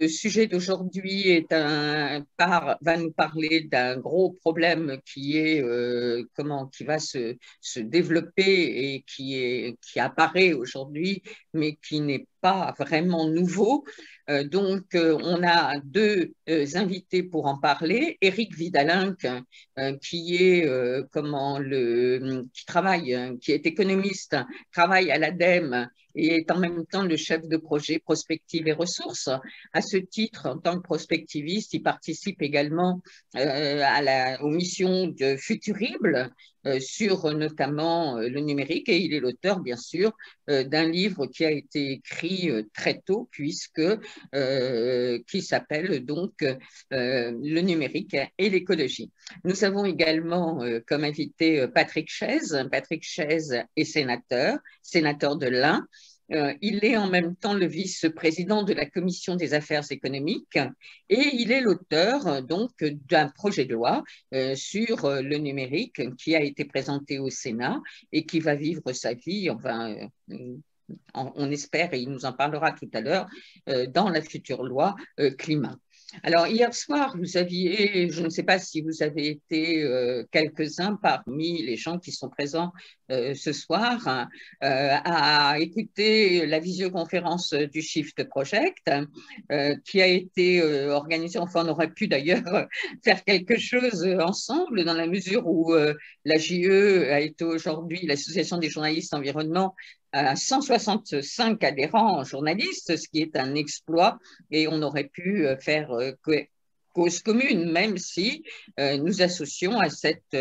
Le sujet d'aujourd'hui va nous parler d'un gros problème qui est qui va se développer et qui apparaît aujourd'hui, mais qui n'est pas vraiment nouveau. On a deux invités pour en parler. Éric Vidalinck, qui est qui travaille, qui est économiste, travaille à l'ADEME et est en même temps le chef de projet Prospective et Ressources. À ce titre, en tant que prospectiviste, il participe également aux missions de Futurible sur notamment le numérique, et il est l'auteur, bien sûr, d'un livre qui a été écrit très tôt, qui s'appelle donc Le numérique et l'écologie. Nous avons également comme invité Patrick Chaise. Patrick Chaise est sénateur de l'Ain. Il est en même temps le vice-président de la Commission des affaires économiques et il est l'auteur donc d'un projet de loi sur le numérique qui a été présenté au Sénat et qui va vivre sa vie, on espère, et il nous en parlera tout à l'heure, dans la future loi climat. Alors, hier soir, je ne sais pas si vous avez été quelques-uns parmi les gens qui sont présents ce soir, à écouter la visioconférence du Shift Project, qui a été organisée. Enfin, on aurait pu d'ailleurs faire quelque chose ensemble, dans la mesure où la JE a été aujourd'hui, l'Association des journalistes environnement, à 165 adhérents journalistes, ce qui est un exploit, et on aurait pu faire cause commune, même si nous associons à cette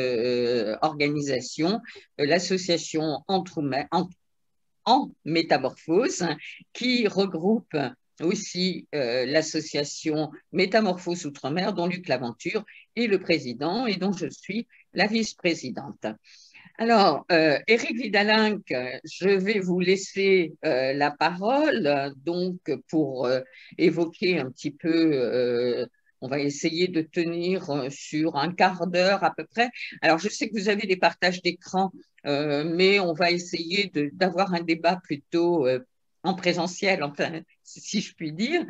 organisation l'association en métamorphose, qui regroupe aussi l'association Métamorphose Outre-mer, dont Luc Laventure est le président et dont je suis la vice-présidente. Alors, Éric Vidalinck, je vais vous laisser la parole donc pour évoquer un petit peu, on va essayer de tenir sur un quart d'heure à peu près. Alors, je sais que vous avez des partages d'écran, mais on va essayer d'avoir un débat plutôt en présentiel, enfin, si je puis dire,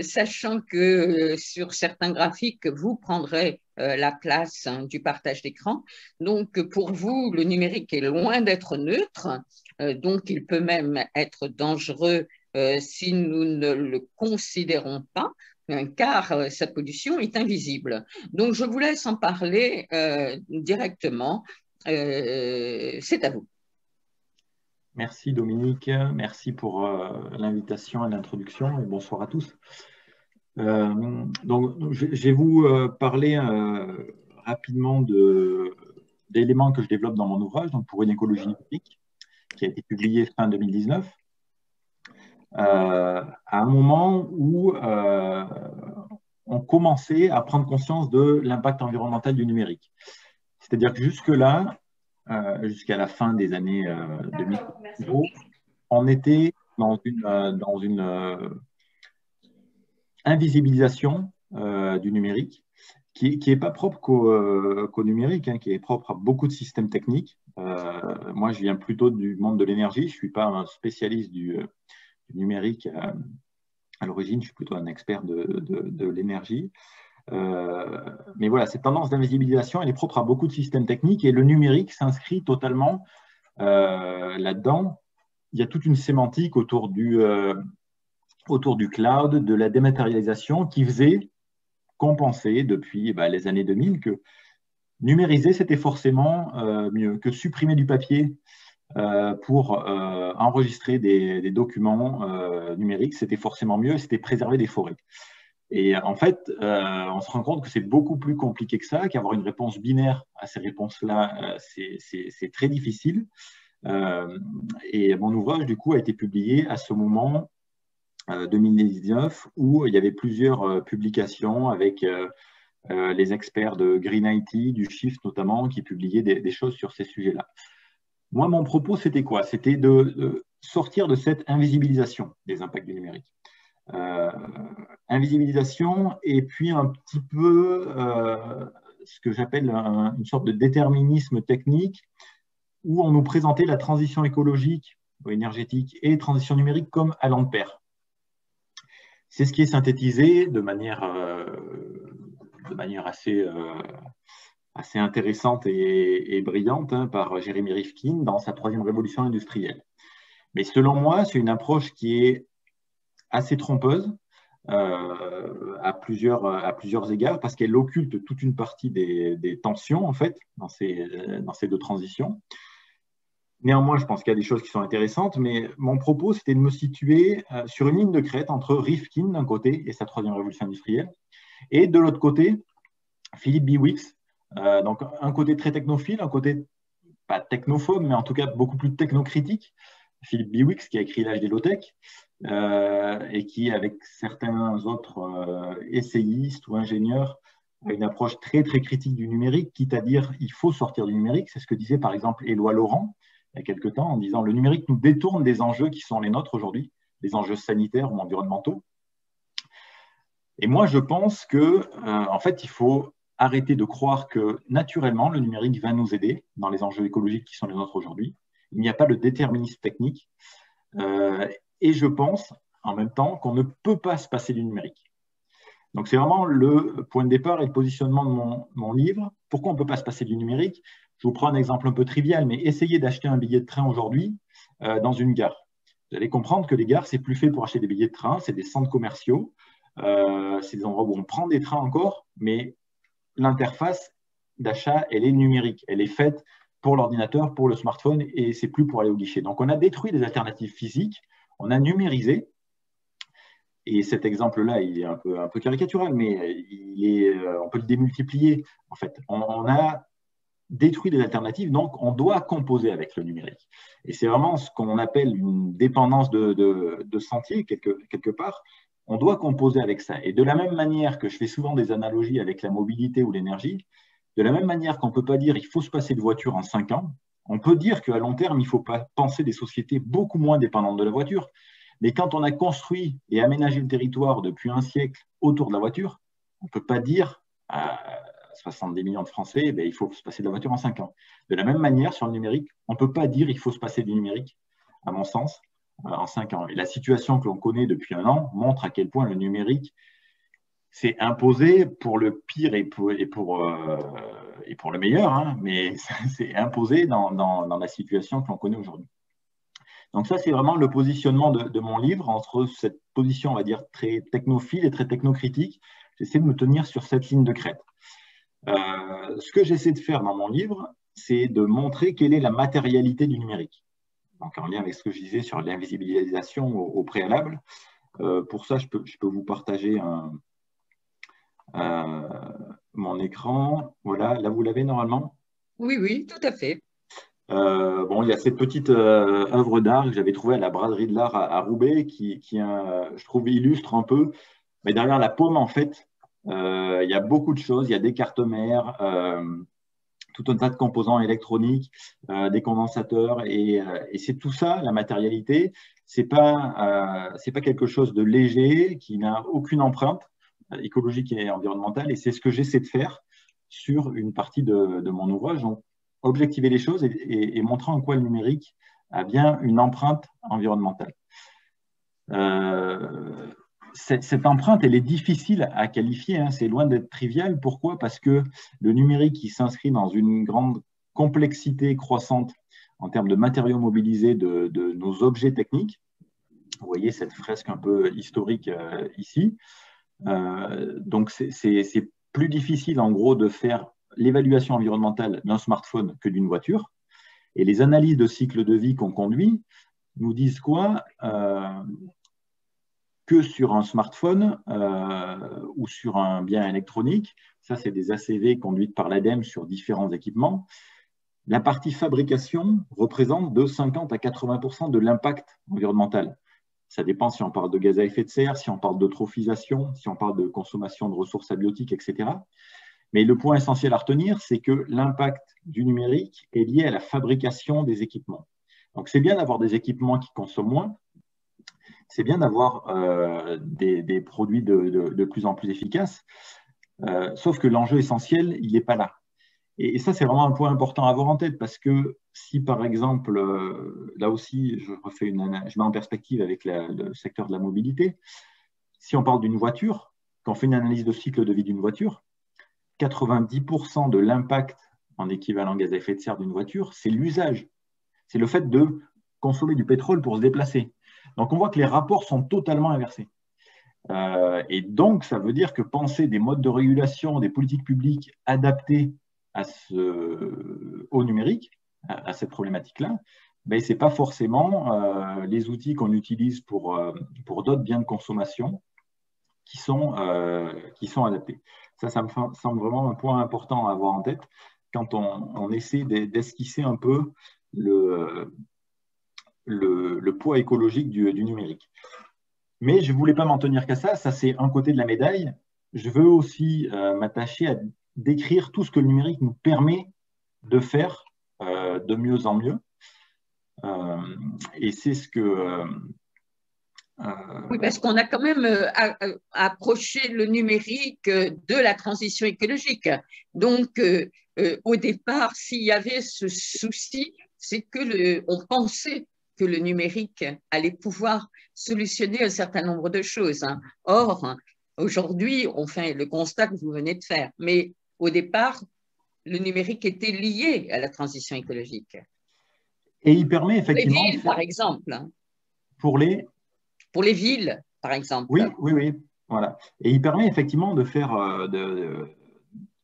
sachant que sur certains graphiques, vous prendrez la place du partage d'écran. Donc, pour vous, le numérique est loin d'être neutre, donc il peut même être dangereux si nous ne le considérons pas, car sa pollution est invisible. Donc, je vous laisse en parler directement. C'est à vous. Merci Dominique, merci pour l'invitation et l'introduction, et bonsoir à tous. Donc, je vais vous parler rapidement d'éléments que je développe dans mon ouvrage, donc pour une écologie numérique, qui a été publié fin 2019, à un moment où on commençait à prendre conscience de l'impact environnemental du numérique. C'est-à-dire que jusque-là, jusqu'à la fin des années 2000, on était dans une invisibilisation du numérique qui n'est pas propre qu'au numérique, qui est propre à beaucoup de systèmes techniques. Moi, je viens plutôt du monde de l'énergie. Je ne suis pas un spécialiste du numérique à l'origine. Je suis plutôt un expert de l'énergie. Mais voilà, cette tendance d'invisibilisation, elle est propre à beaucoup de systèmes techniques et le numérique s'inscrit totalement là-dedans. Il y a toute une sémantique autour du cloud, de la dématérialisation qui faisait compenser depuis les années 2000 que numériser, c'était forcément mieux que supprimer du papier pour enregistrer des documents numériques, c'était forcément mieux et c'était préserver des forêts. Et en fait, on se rend compte que c'est beaucoup plus compliqué que ça, qu'avoir une réponse binaire à ces réponses-là, c'est très difficile. Et mon ouvrage, du coup, a été publié à ce moment 2019, où il y avait plusieurs publications avec les experts de Green IT, du Shift notamment, qui publiaient des choses sur ces sujets-là. Moi, mon propos, c'était quoi? C'était de sortir de cette invisibilisation des impacts du numérique. Invisibilisation et puis un petit peu ce que j'appelle une sorte de déterminisme technique où on nous présentait la transition écologique ou énergétique et transition numérique comme allant de pair. C'est ce qui est synthétisé de manière assez intéressante et brillante par Jeremy Rifkin dans sa troisième révolution industrielle. Mais selon moi, c'est une approche qui est assez trompeuse à plusieurs égards parce qu'elle occulte toute une partie des tensions en fait dans ces deux transitions. Néanmoins, je pense qu'il y a des choses qui sont intéressantes, mais mon propos, c'était de me situer sur une ligne de crête entre Rifkin d'un côté et sa troisième révolution industrielle, et de l'autre côté, Philip Biwix, donc un côté très technophile, un côté pas technophobe, mais en tout cas beaucoup plus technocritique. Philip Biwix, qui a écrit L'âge des low-tech, et qui, avec certains autres essayistes ou ingénieurs, a une approche très, très critique du numérique, quitte à dire il faut sortir du numérique. C'est ce que disait par exemple Éloi Laurent il y a quelque temps, en disant le numérique nous détourne des enjeux qui sont les nôtres aujourd'hui, des enjeux sanitaires ou environnementaux. Et moi, je pense que, en fait, il faut arrêter de croire que naturellement, le numérique va nous aider dans les enjeux écologiques qui sont les nôtres aujourd'hui. Il n'y a pas de déterminisme technique. Et je pense, en même temps, qu'on ne peut pas se passer du numérique. Donc, c'est vraiment le point de départ et le positionnement de mon livre. Pourquoi on ne peut pas se passer du numérique? Je vous prends un exemple un peu trivial, mais essayez d'acheter un billet de train aujourd'hui dans une gare. Vous allez comprendre que les gares, ce n'est plus fait pour acheter des billets de train, c'est des centres commerciaux. C'est des endroits où on prend des trains encore, mais l'interface d'achat, elle est numérique. Elle est faite pour l'ordinateur, pour le smartphone, et c'est plus pour aller au guichet. Donc, on a détruit des alternatives physiques, on a numérisé, et cet exemple-là, il est un peu caricatural, mais on peut le démultiplier. En fait, on a détruit des alternatives, donc on doit composer avec le numérique. Et c'est vraiment ce qu'on appelle une dépendance de sentier, quelque part. On doit composer avec ça. Et de la même manière que je fais souvent des analogies avec la mobilité ou l'énergie, de la même manière qu'on ne peut pas dire qu'il faut se passer de voiture en 5 ans, on peut dire qu'à long terme, il faut penser des sociétés beaucoup moins dépendantes de la voiture. Mais quand on a construit et aménagé le territoire depuis un siècle autour de la voiture, on ne peut pas dire à 70 millions de Français, il faut se passer de la voiture en 5 ans. De la même manière, sur le numérique, on ne peut pas dire qu'il faut se passer du numérique, à mon sens, en 5 ans. Et la situation que l'on connaît depuis un an montre à quel point le numérique s'est imposé pour le pire et pour le meilleur, mais c'est imposé dans la situation que l'on connaît aujourd'hui. Donc ça, c'est vraiment le positionnement de mon livre entre cette position, on va dire, très technophile et très technocritique. J'essaie de me tenir sur cette ligne de crête. Ce que j'essaie de faire dans mon livre, c'est de montrer quelle est la matérialité du numérique. Donc en lien avec ce que je disais sur l'invisibilisation au préalable. Pour ça, je peux vous partager mon écran. Voilà, là vous l'avez normalement? Oui, tout à fait. Il y a cette petite œuvre d'art que j'avais trouvée à la braderie de l'art à Roubaix qui je trouve, illustre un peu. Mais derrière la paume, en fait, il y a beaucoup de choses. Il y a des cartes mères, tout un tas de composants électroniques, des condensateurs. Et c'est tout ça, la matérialité. C'est pas quelque chose de léger qui n'a aucune empreinte écologique et environnementale. Et c'est ce que j'essaie de faire sur une partie de mon ouvrage. Donc, objectiver les choses et montrer en quoi le numérique a bien une empreinte environnementale. Cette empreinte, elle est difficile à qualifier, c'est loin d'être trivial. Pourquoi? Parce que le numérique, il s'inscrit dans une grande complexité croissante en termes de matériaux mobilisés de nos objets techniques. Vous voyez cette fresque un peu historique ici. Donc, c'est plus difficile, en gros, de faire l'évaluation environnementale d'un smartphone que d'une voiture. Et les analyses de cycle de vie qu'on conduit nous disent quoi? Que sur un smartphone ou sur un bien électronique, ça c'est des ACV conduites par l'ADEME sur différents équipements, la partie fabrication représente de 50 à 80% de l'impact environnemental. Ça dépend si on parle de gaz à effet de serre, si on parle d'eutrophisation, si on parle de consommation de ressources abiotiques, etc. Mais le point essentiel à retenir, c'est que l'impact du numérique est lié à la fabrication des équipements. Donc, c'est bien d'avoir des équipements qui consomment moins, c'est bien d'avoir des produits de plus en plus efficaces, sauf que l'enjeu essentiel, il n'est pas là. Et ça, c'est vraiment un point important à avoir en tête, parce que si, par exemple, là aussi, je mets en perspective avec le secteur de la mobilité, si on parle d'une voiture, quand on fait une analyse de cycle de vie d'une voiture, 90% de l'impact en équivalent gaz à effet de serre d'une voiture, c'est l'usage. C'est le fait de consommer du pétrole pour se déplacer. Donc, on voit que les rapports sont totalement inversés. Et donc, ça veut dire que penser des modes de régulation, des politiques publiques adaptées au numérique, à cette problématique-là, ben, ce n'est pas forcément les outils qu'on utilise pour d'autres biens de consommation qui sont adaptés. Ça me semble vraiment un point important à avoir en tête quand on essaie d'esquisser un peu le poids écologique du numérique. Mais je ne voulais pas m'en tenir qu'à ça, ça c'est un côté de la médaille. Je veux aussi m'attacher à décrire tout ce que le numérique nous permet de faire de mieux en mieux. Et c'est ce que... Oui, parce qu'on a quand même approché le numérique de la transition écologique. Donc, au départ, s'il y avait ce souci, c'est que on pensait que le numérique allait pouvoir solutionner un certain nombre de choses. Hein. Or, aujourd'hui, on fait le constat que vous venez de faire. Mais au départ, le numérique était lié à la transition écologique. Et il permet effectivement… Pour les villes, par exemple. Pour les villes, par exemple. Oui. Voilà. Et il permet effectivement de faire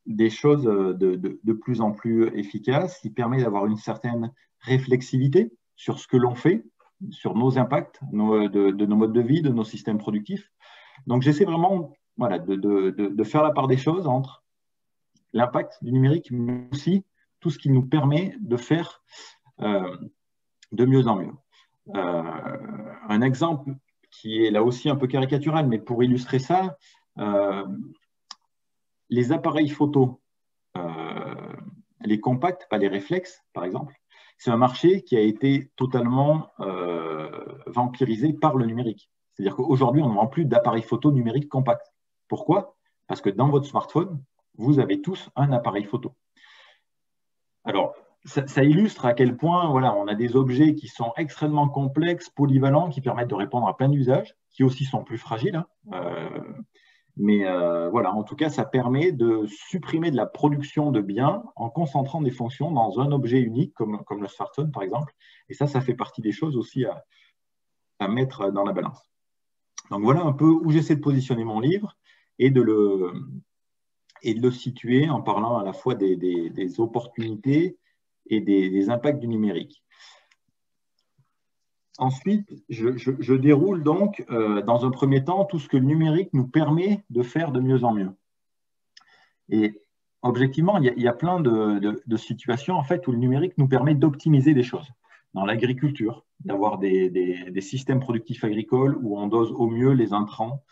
des choses de plus en plus efficaces. Il permet d'avoir une certaine réflexivité sur ce que l'on fait, sur nos impacts, de nos modes de vie, de nos systèmes productifs. Donc, j'essaie vraiment de faire la part des choses entre l'impact du numérique, mais aussi tout ce qui nous permet de faire de mieux en mieux. Un exemple qui est là aussi un peu caricatural, mais pour illustrer ça, les appareils photo, les compacts, pas les réflexes, par exemple, c'est un marché qui a été totalement vampirisé par le numérique. C'est-à-dire qu'aujourd'hui, on ne vend plus d'appareils photo numériques compacts. Pourquoi? Parce que dans votre smartphone, vous avez tous un appareil photo. Alors, ça illustre à quel point on a des objets qui sont extrêmement complexes, polyvalents, qui permettent de répondre à plein d'usages, qui aussi sont plus fragiles. Mais en tout cas, ça permet de supprimer de la production de biens en concentrant des fonctions dans un objet unique, comme le smartphone, par exemple. Et ça fait partie des choses aussi à mettre dans la balance. Donc, voilà un peu où j'essaie de positionner mon livre et de le situer en parlant à la fois des opportunités et des impacts du numérique. Ensuite, je déroule donc, dans un premier temps, tout ce que le numérique nous permet de faire de mieux en mieux. Et objectivement, il y a plein de situations en fait, où le numérique nous permet d'optimiser des choses. Dans l'agriculture, d'avoir des systèmes productifs agricoles où on dose au mieux les intrants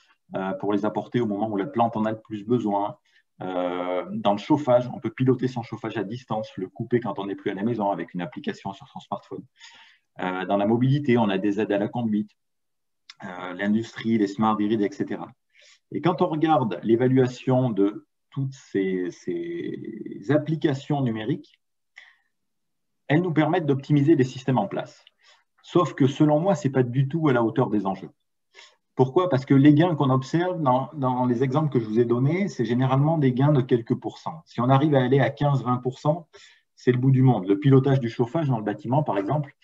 pour les apporter au moment où la plante en a le plus besoin. Dans le chauffage, on peut piloter son chauffage à distance, le couper quand on n'est plus à la maison avec une application sur son smartphone. Dans la mobilité, on a des aides à la conduite, l'industrie, les smart grids, etc. Et quand on regarde l'évaluation de toutes ces applications numériques, elles nous permettent d'optimiser les systèmes en place. Sauf que selon moi, ce n'est pas du tout à la hauteur des enjeux. Pourquoi? Parce que les gains qu'on observe dans les exemples que je vous ai donnés, c'est généralement des gains de quelques pourcents. Si on arrive à aller à 15-20%, c'est le bout du monde. Le pilotage du chauffage dans le bâtiment, par exemple,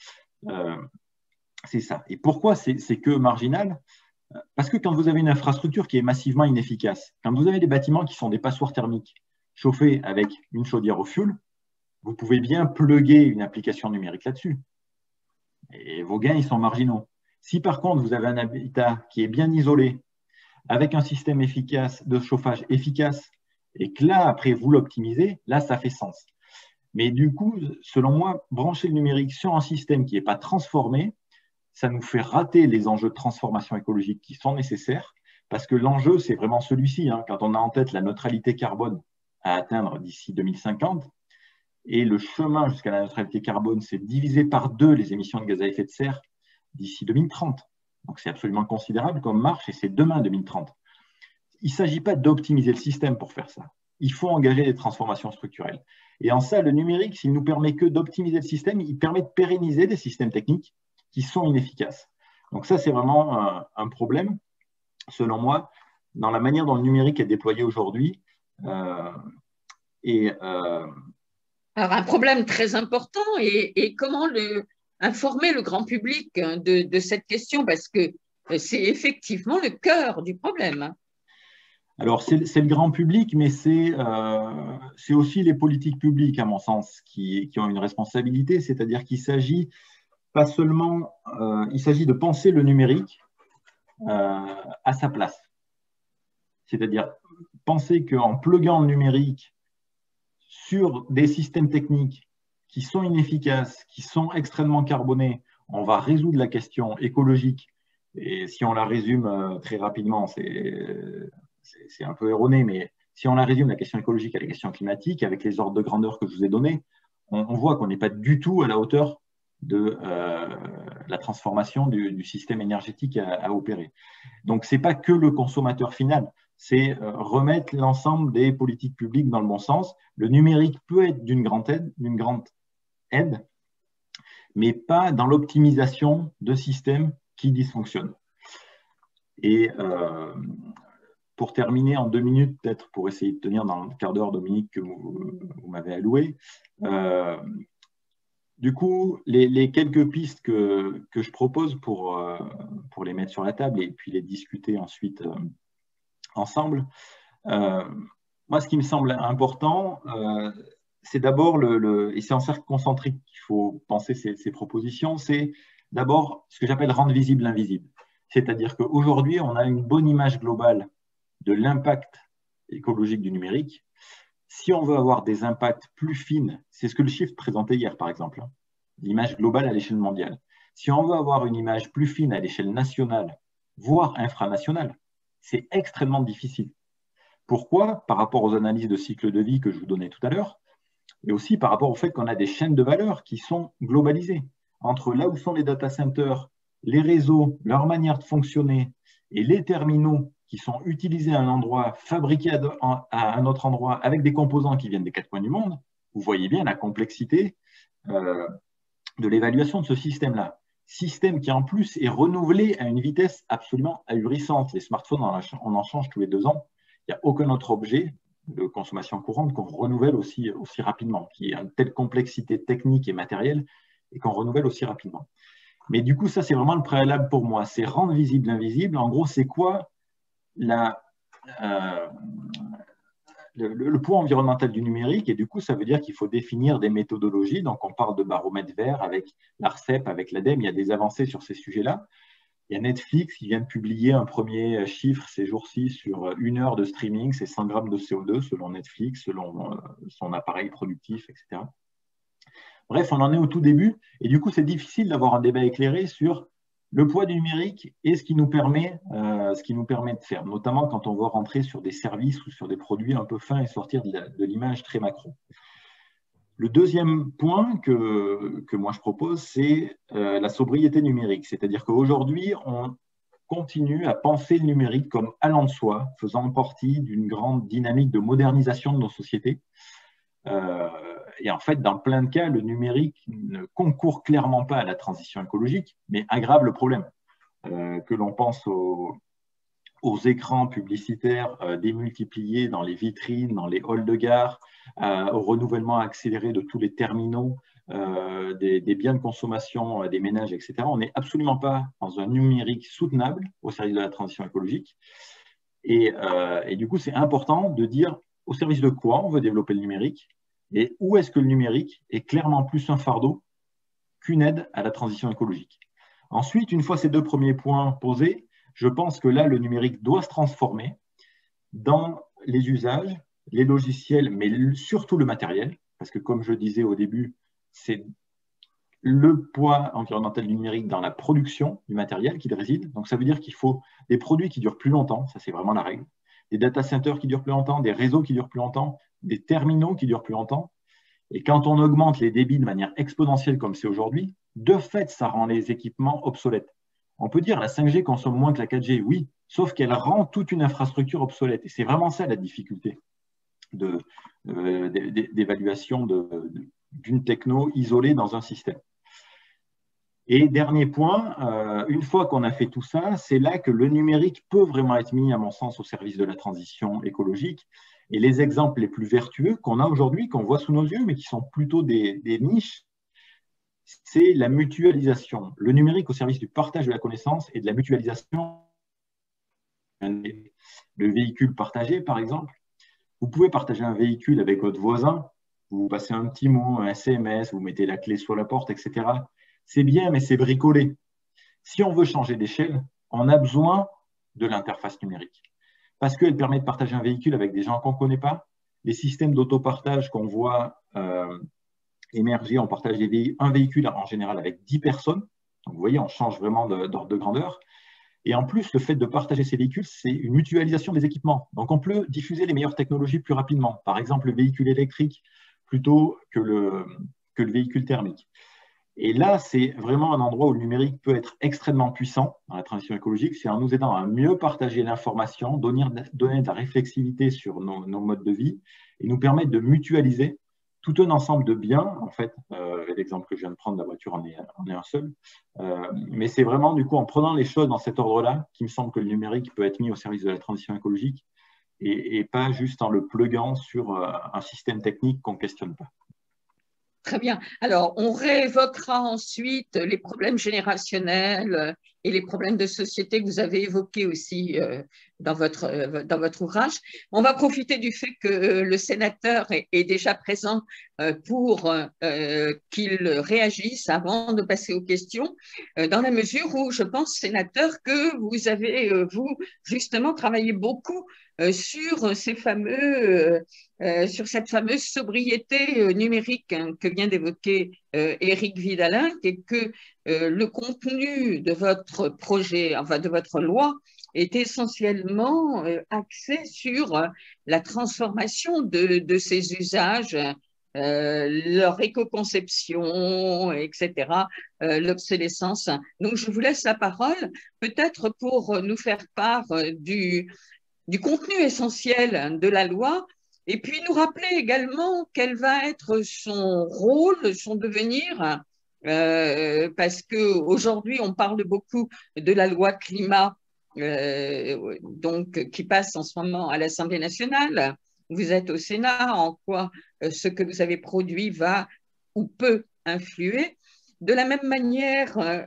c'est ça. Et pourquoi c'est que marginal? Parce que quand vous avez une infrastructure qui est massivement inefficace, quand vous avez des bâtiments qui sont des passoires thermiques chauffés avec une chaudière au fioul, vous pouvez bien plugger une application numérique là-dessus. Et vos gains, ils sont marginaux. Si par contre, vous avez un habitat qui est bien isolé, avec un système efficace de chauffage efficace, et que là, après, vous l'optimisez, là, ça fait sens. Mais du coup, selon moi, brancher le numérique sur un système qui n'est pas transformé, ça nous fait rater les enjeux de transformation écologique qui sont nécessaires, parce que l'enjeu, c'est vraiment celui-ci. Hein, quand on a en tête la neutralité carbone à atteindre d'ici 2050, et le chemin jusqu'à la neutralité carbone, c'est diviser par 2 les émissions de gaz à effet de serre d'ici 2030. Donc, c'est absolument considérable comme marche et c'est demain 2030. Il ne s'agit pas d'optimiser le système pour faire ça. Il faut engager des transformations structurelles. Et en ça, le numérique, s'il ne nous permet que d'optimiser le système, il permet de pérenniser des systèmes techniques qui sont inefficaces. Donc ça, c'est vraiment un problème. selon moi, dans la manière dont le numérique est déployé aujourd'hui. Alors, un problème très important et comment informer le grand public de cette question, parce que c'est effectivement le cœur du problème. Alors, c'est le grand public, mais c'est aussi les politiques publiques, à mon sens, qui ont une responsabilité, c'est-à-dire qu'il s'agit pas seulement, il s'agit de penser le numérique à sa place. C'est-à-dire penser qu'en pluguant le numérique sur des systèmes techniques qui sont inefficaces, qui sont extrêmement carbonés, on va résoudre la question écologique. Et si on la résume très rapidement, c'est un peu erroné, mais si on la résume, la question écologique à la question climatique, avec les ordres de grandeur que je vous ai donnés, on voit qu'on n'est pas du tout à la hauteur de la transformation du système énergétique à opérer. Donc, ce n'est pas que le consommateur final, c'est remettre l'ensemble des politiques publiques dans le bon sens. Le numérique peut être d'une grande aide, mais pas dans l'optimisation de systèmes qui dysfonctionnent. Et pour terminer en 2 minutes, peut-être pour essayer de tenir dans le quart d'heure, Dominique, que vous m'avez alloué, du coup, les quelques pistes que je propose pour les mettre sur la table et puis les discuter ensuite ensemble, moi, ce qui me semble important, c'est d'abord, et c'est en cercle concentrique qu'il faut penser ces propositions, c'est d'abord ce que j'appelle rendre visible l'invisible. C'est-à-dire qu'aujourd'hui, on a une bonne image globale de l'impact écologique du numérique. Si on veut avoir des impacts plus fins, c'est ce que le chiffre présentait hier, par exemple, l'image globale à l'échelle mondiale. Si on veut avoir une image plus fine à l'échelle nationale, voire infranationale, c'est extrêmement difficile. Pourquoi? Par rapport aux analyses de cycle de vie que je vous donnais tout à l'heure, et aussi par rapport au fait qu'on a des chaînes de valeur qui sont globalisées. Entre là où sont les data centers, les réseaux, leur manière de fonctionner, et les terminaux qui sont utilisés à un endroit, fabriqués à un autre endroit, avec des composants qui viennent des 4 coins du monde, vous voyez bien la complexité de l'évaluation de ce système-là. Système qui en plus est renouvelé à une vitesse absolument ahurissante. Les smartphones, on en change tous les 2 ans. Il n'y a aucun autre objet de consommation courante qu'on renouvelle aussi rapidement, qui a une telle complexité technique et matérielle et qu'on renouvelle aussi rapidement. Mais du coup, ça, c'est vraiment le préalable pour moi. C'est rendre visible l'invisible. En gros, c'est quoi le poids environnemental du numérique? Et du coup, ça veut dire qu'il faut définir des méthodologies. Donc, on parle de baromètre vert avec l'ARCEP, avec l'ADEME. Il y a des avancées sur ces sujets-là. Il y a Netflix qui vient de publier un premier chiffre ces jours-ci sur 1 heure de streaming, c'est 100 grammes de CO2 selon Netflix, selon son appareil productif, etc. Bref, on en est au tout début et du coup, c'est difficile d'avoir un débat éclairé sur le poids du numérique et ce qui nous permet de faire, notamment quand on veut rentrer sur des services ou sur des produits un peu fins et sortir de l'image très macro. Le deuxième point que moi je propose, c'est la sobriété numérique. C'est-à-dire qu'aujourd'hui, on continue à penser le numérique comme allant de soi, faisant partie d'une grande dynamique de modernisation de nos sociétés. Et en fait, dans plein de cas, le numérique ne concourt clairement pas à la transition écologique, mais aggrave le problème. Que l'on pense aux écrans publicitaires démultipliés dans les vitrines, dans les halls de gare, au renouvellement accéléré de tous les terminaux, des biens de consommation des ménages, etc. On n'est absolument pas dans un numérique soutenable au service de la transition écologique. Et du coup, c'est important de dire au service de quoi on veut développer le numérique et où est-ce que le numérique est clairement plus un fardeau qu'une aide à la transition écologique. Ensuite, une fois ces 2 premiers points posés, je pense que là, le numérique doit se transformer dans les usages, les logiciels, mais surtout le matériel, parce que comme je disais au début, c'est le poids environnemental du numérique dans la production du matériel qu'il réside. Donc ça veut dire qu'il faut des produits qui durent plus longtemps, ça c'est vraiment la règle, des data centers qui durent plus longtemps, des réseaux qui durent plus longtemps, des terminaux qui durent plus longtemps. Et quand on augmente les débits de manière exponentielle comme c'est aujourd'hui, de fait, ça rend les équipements obsolètes. On peut dire la 5G consomme moins que la 4G, oui, sauf qu'elle rend toute une infrastructure obsolète. Et c'est vraiment ça la difficulté d'évaluation d'une techno isolée dans un système. Et dernier point, une fois qu'on a fait tout ça, c'est là que le numérique peut vraiment être mis, à mon sens, au service de la transition écologique. Et les exemples les plus vertueux qu'on a aujourd'hui, qu'on voit sous nos yeux, mais qui sont plutôt des niches, c'est la mutualisation. Le numérique au service du partage de la connaissance et de la mutualisation. Le véhicule partagé, par exemple. Vous pouvez partager un véhicule avec votre voisin, vous passez un petit mot, un SMS, vous mettez la clé sur la porte, etc. C'est bien, mais c'est bricolé. Si on veut changer d'échelle, on a besoin de l'interface numérique parce qu'elle permet de partager un véhicule avec des gens qu'on ne connaît pas. Les systèmes d'autopartage qu'on voit émerger, on partage un véhicule en général avec 10 personnes. Donc, vous voyez, on change vraiment d'ordre de grandeur. Et en plus, le fait de partager ces véhicules, c'est une mutualisation des équipements. Donc, on peut diffuser les meilleures technologies plus rapidement. Par exemple, le véhicule électrique plutôt que le véhicule thermique. Et là, c'est vraiment un endroit où le numérique peut être extrêmement puissant dans la transition écologique. C'est en nous aidant à mieux partager l'information, donner de la réflexivité sur nos modes de vie et nous permettre de mutualiser tout un ensemble de biens. En fait, l'exemple que je viens de prendre, la voiture en est un seul. Mais c'est vraiment, du coup, en prenant les choses dans cet ordre-là, qu'il me semble que le numérique peut être mis au service de la transition écologique et pas juste en le pluguant sur un système technique qu'on ne questionne pas. Très bien. Alors, on réévoquera ensuite les problèmes générationnels et les problèmes de société que vous avez évoqués aussi dans votre ouvrage. On va profiter du fait que le sénateur est déjà présent pour qu'il réagisse avant de passer aux questions, dans la mesure où je pense, sénateur, que vous avez, vous, justement, travaillé beaucoup sur sur cette fameuse sobriété numérique que vient d'évoquer Éric Vidalin, et que le contenu de votre projet, enfin de votre loi, est essentiellement axé sur la transformation de ces usages, leur éco-conception, etc., l'obsolescence. Donc, je vous laisse la parole, peut-être pour nous faire part du contenu essentiel de la loi, et puis nous rappeler également quel va être son rôle, son devenir, parce qu'aujourd'hui, on parle beaucoup de la loi climat, donc, qui passe en ce moment à l'Assemblée nationale. Vous êtes au Sénat, en quoi ce que vous avez produit va ou peut influer. De la même manière,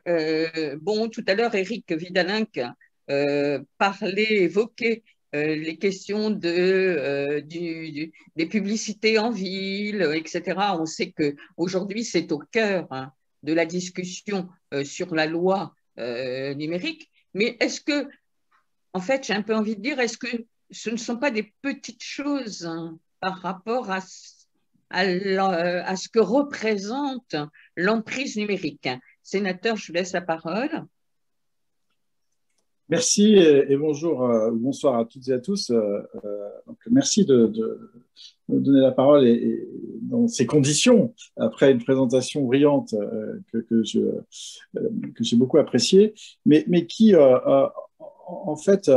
bon, tout à l'heure, Éric Vidalin parlait, évoquait les questions des publicités en ville, etc. On sait qu'aujourd'hui, c'est au cœur de la discussion sur la loi numérique. Mais est-ce que, en fait, j'ai un peu envie de dire, est-ce que ce ne sont pas des petites choses par rapport à ce que représente l'emprise numérique? Sénateur, je vous laisse la parole. Merci et bonjour, bonsoir à toutes et à tous. Donc merci de me donner la parole et dans ces conditions, après une présentation brillante que j'ai beaucoup appréciée, mais qui en fait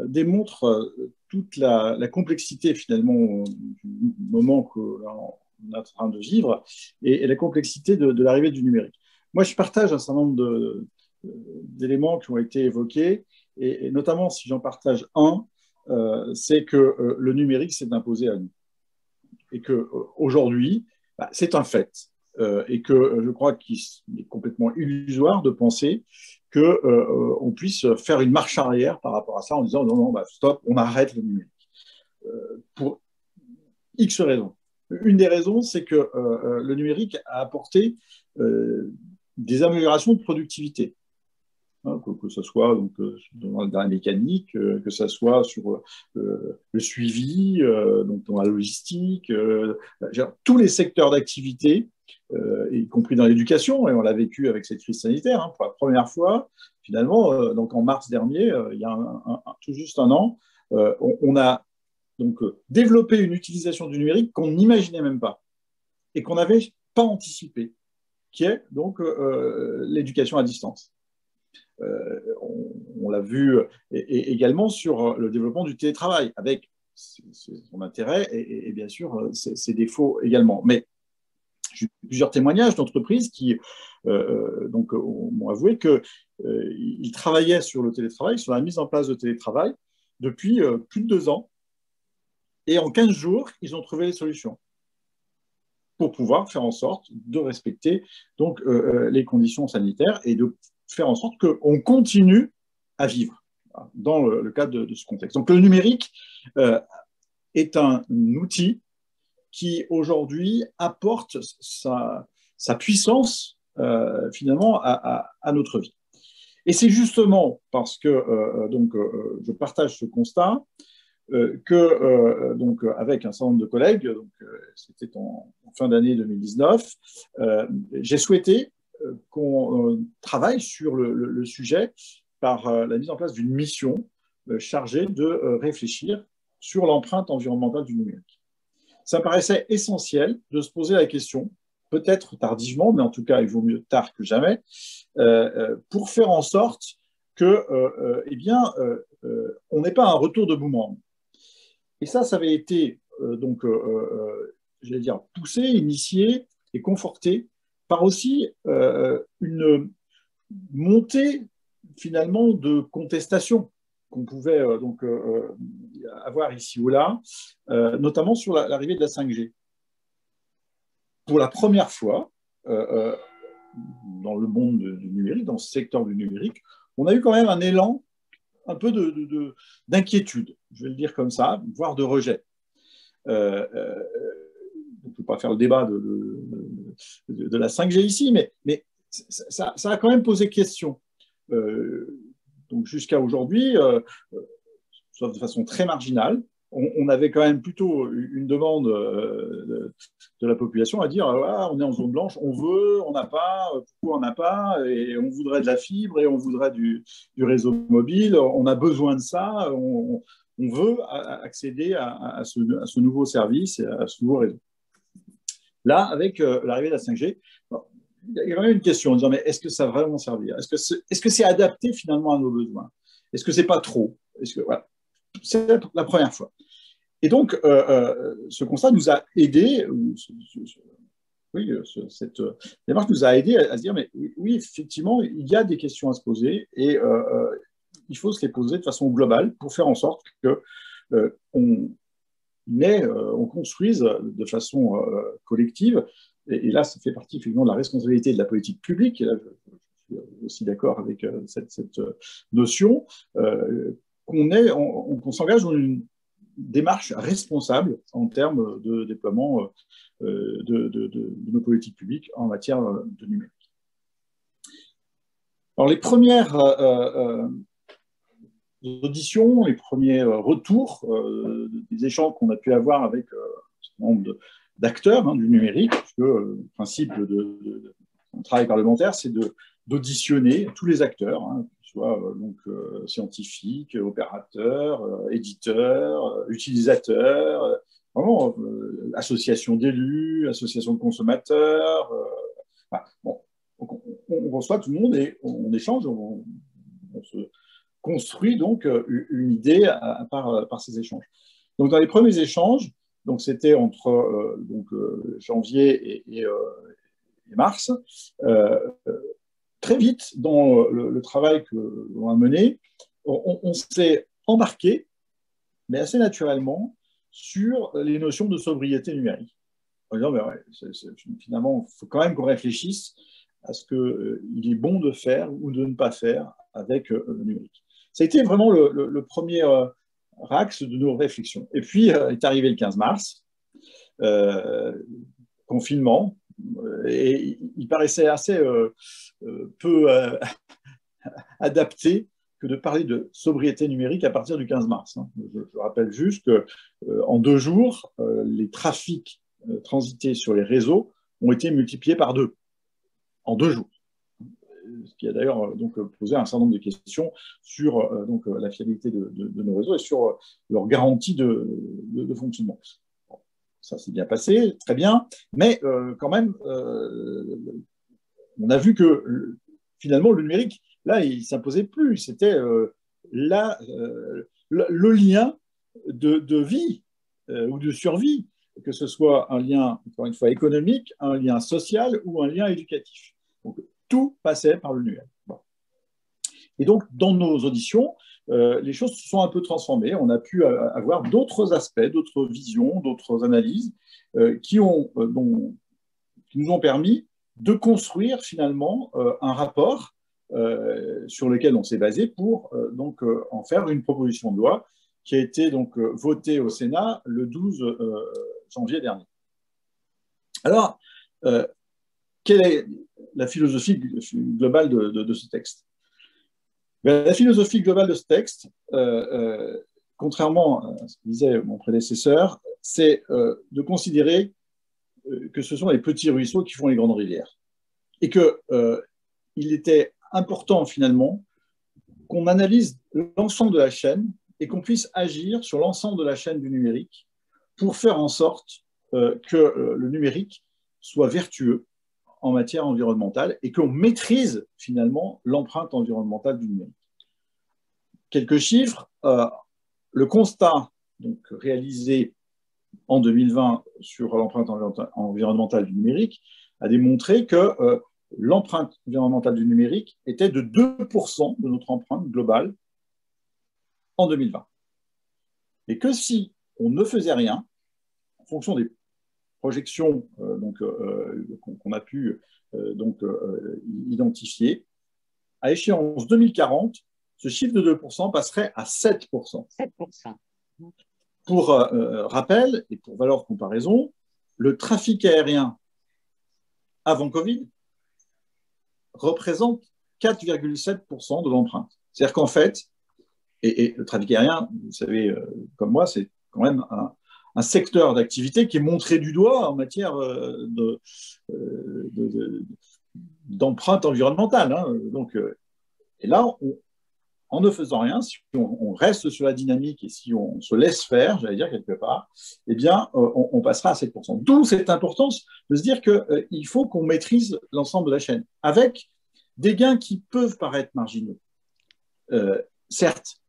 démontre toute la complexité finalement du moment qu'on est en train de vivre et la complexité de l'arrivée du numérique. Moi, je partage un certain nombre d'éléments qui ont été évoqués, et notamment si j'en partage un, c'est que le numérique s'est imposé à nous. Et qu'aujourd'hui, c'est un fait. Et que je crois qu'il est complètement illusoire de penser qu'on puisse faire une marche arrière par rapport à ça en disant non, non, stop, on arrête le numérique. Pour X raisons. Une des raisons, c'est que le numérique a apporté des améliorations de productivité. Que ce soit donc, dans la mécanique, que ce soit sur le suivi, donc dans la logistique, tous les secteurs d'activité, y compris dans l'éducation, et on l'a vécu avec cette crise sanitaire, pour la première fois, finalement, donc en mars dernier, il y a tout juste un an, on a donc développé une utilisation du numérique qu'on n'imaginait même pas et qu'on n'avait pas anticipé, qui est donc l'éducation à distance. On l'a vu également sur le développement du télétravail, avec son intérêt et bien sûr ses défauts également. Mais j'ai eu plusieurs témoignages d'entreprises qui donc, m'ont avoué qu'ils travaillaient sur le télétravail, sur la mise en place de télétravail depuis plus de 2 ans. Et en 15 jours, ils ont trouvé les solutions pour pouvoir faire en sorte de respecter donc, les conditions sanitaires et de faire en sorte qu'on continue à vivre dans le cadre de ce contexte. Donc le numérique est un outil qui aujourd'hui apporte sa puissance finalement à notre vie. Et c'est justement parce que donc, je partage ce constat que, donc, avec un certain nombre de collègues, c'était en fin d'année 2019, j'ai souhaité qu'on travaille sur le sujet par la mise en place d'une mission chargée de réfléchir sur l'empreinte environnementale du numérique. Ça me paraissait essentiel de se poser la question, peut-être tardivement, mais en tout cas, il vaut mieux tard que jamais, pour faire en sorte que, eh bien, on n'ait pas un retour de boomerang. Et ça avait été, donc, j'allais dire, poussé, initié et conforté par aussi une montée, finalement, de contestation qu'on pouvait donc, avoir ici ou là, notamment sur l'arrivée de la 5G. Pour la première fois, dans le monde du numérique, dans ce secteur du numérique, on a eu quand même un élan un peu d'inquiétude, je vais le dire comme ça, voire de rejet. On ne peut pas faire le débat de la 5G ici, mais ça a quand même posé question. Donc jusqu'à aujourd'hui, sauf de façon très marginale, on avait quand même plutôt une demande de la population à dire ah, on est en zone blanche, on veut, on n'a pas, pourquoi on n'a pas, et on voudrait de la fibre et on voudrait du réseau mobile, on a besoin de ça, on veut accéder à ce nouveau service, à ce nouveau réseau. Là, avec l'arrivée de la 5G, il y a quand même une question en disant mais est-ce que ça va vraiment servir? Est-ce que c'est adapté finalement à nos besoins? Est-ce que c'est pas trop? Voilà. C'est la première fois. Et donc, ce constat nous a aidés, cette démarche nous a aidés à se dire, mais oui, effectivement, il y a des questions à se poser et il faut se les poser de façon globale pour faire en sorte qu'on construise de façon collective. Et là, ça fait partie finalement de la responsabilité de la politique publique. Et là, je suis aussi d'accord avec cette notion. Qu'on s'engage dans une démarche responsable en termes de déploiement de nos politiques publiques en matière de numérique. Alors, les premières auditions, les premiers retours des échanges qu'on a pu avoir avec un certain nombre d'acteurs du numérique, puisque le principe de travail parlementaire, c'est d'auditionner tous les acteurs, soit donc, scientifiques, opérateurs, éditeurs, utilisateurs, vraiment associations d'élus, associations de consommateurs. Bon, on reçoit tout le monde et on échange, on se construit donc une idée par ces échanges. Donc dans les premiers échanges, donc c'était entre janvier et mars, très vite, dans le travail que l'on a mené, on s'est embarqué, mais assez naturellement, sur les notions de sobriété numérique. En disant, mais ouais, finalement, il faut quand même qu'on réfléchisse à ce qu'il est bon de faire ou de ne pas faire avec le numérique. Ça a été vraiment le premier axe de nos réflexions. Et puis, est arrivé le 15 mars, confinement, et il paraissait assez peu adapté que de parler de sobriété numérique à partir du 15 mars. Je rappelle juste qu'en 2 jours, les trafics transités sur les réseaux ont été multipliés par 2 en 2 jours. Ce qui a d'ailleurs donc posé un certain nombre de questions sur donc, la fiabilité de nos réseaux et sur leur garantie de fonctionnement. Ça s'est bien passé, très bien, mais quand même, on a vu que finalement, le numérique, là, il ne s'imposait plus. C'était le lien de vie ou de survie, que ce soit un lien, encore une fois, économique, un lien social ou un lien éducatif. Donc, tout passait par le nuage. Bon. Et donc, dans nos auditions, les choses se sont un peu transformées. On a pu avoir d'autres aspects, d'autres visions, d'autres analyses qui nous ont permis de construire finalement un rapport sur lequel on s'est basé pour en faire une proposition de loi qui a été donc votée au Sénat le 12 janvier dernier. Alors, quelle est la philosophie globale de ce texte? La philosophie globale de ce texte, contrairement à ce que disait mon prédécesseur, c'est de considérer que ce sont les petits ruisseaux qui font les grandes rivières. Et qu'il était important finalement qu'on analyse l'ensemble de la chaîne et qu'on puisse agir sur l'ensemble de la chaîne du numérique pour faire en sorte que le numérique soit vertueux en matière environnementale et qu'on maîtrise finalement l'empreinte environnementale du numérique. Quelques chiffres. Le constat donc, réalisé en 2020 sur l'empreinte environnementale du numérique a démontré que l'empreinte environnementale du numérique était de 2% de notre empreinte globale en 2020. Et que si on ne faisait rien, en fonction des projections qu'on a pu identifier, à échéance 2040, ce chiffre de 2% passerait à 7%. 7%. Pour rappel et pour valeur de comparaison, le trafic aérien avant Covid représente 4,7% de l'empreinte. C'est-à-dire qu'en fait, et le trafic aérien, vous savez comme moi, c'est quand même un secteur d'activité qui est montré du doigt en matière d'empreinte environnementale. Hein. Donc, et là, en ne faisant rien, si on reste sur la dynamique et si on se laisse faire, j'allais dire quelque part, eh bien, on passera à 7%. D'où cette importance de se dire qu'il faut qu'on maîtrise l'ensemble de la chaîne, avec des gains qui peuvent paraître marginaux, certes,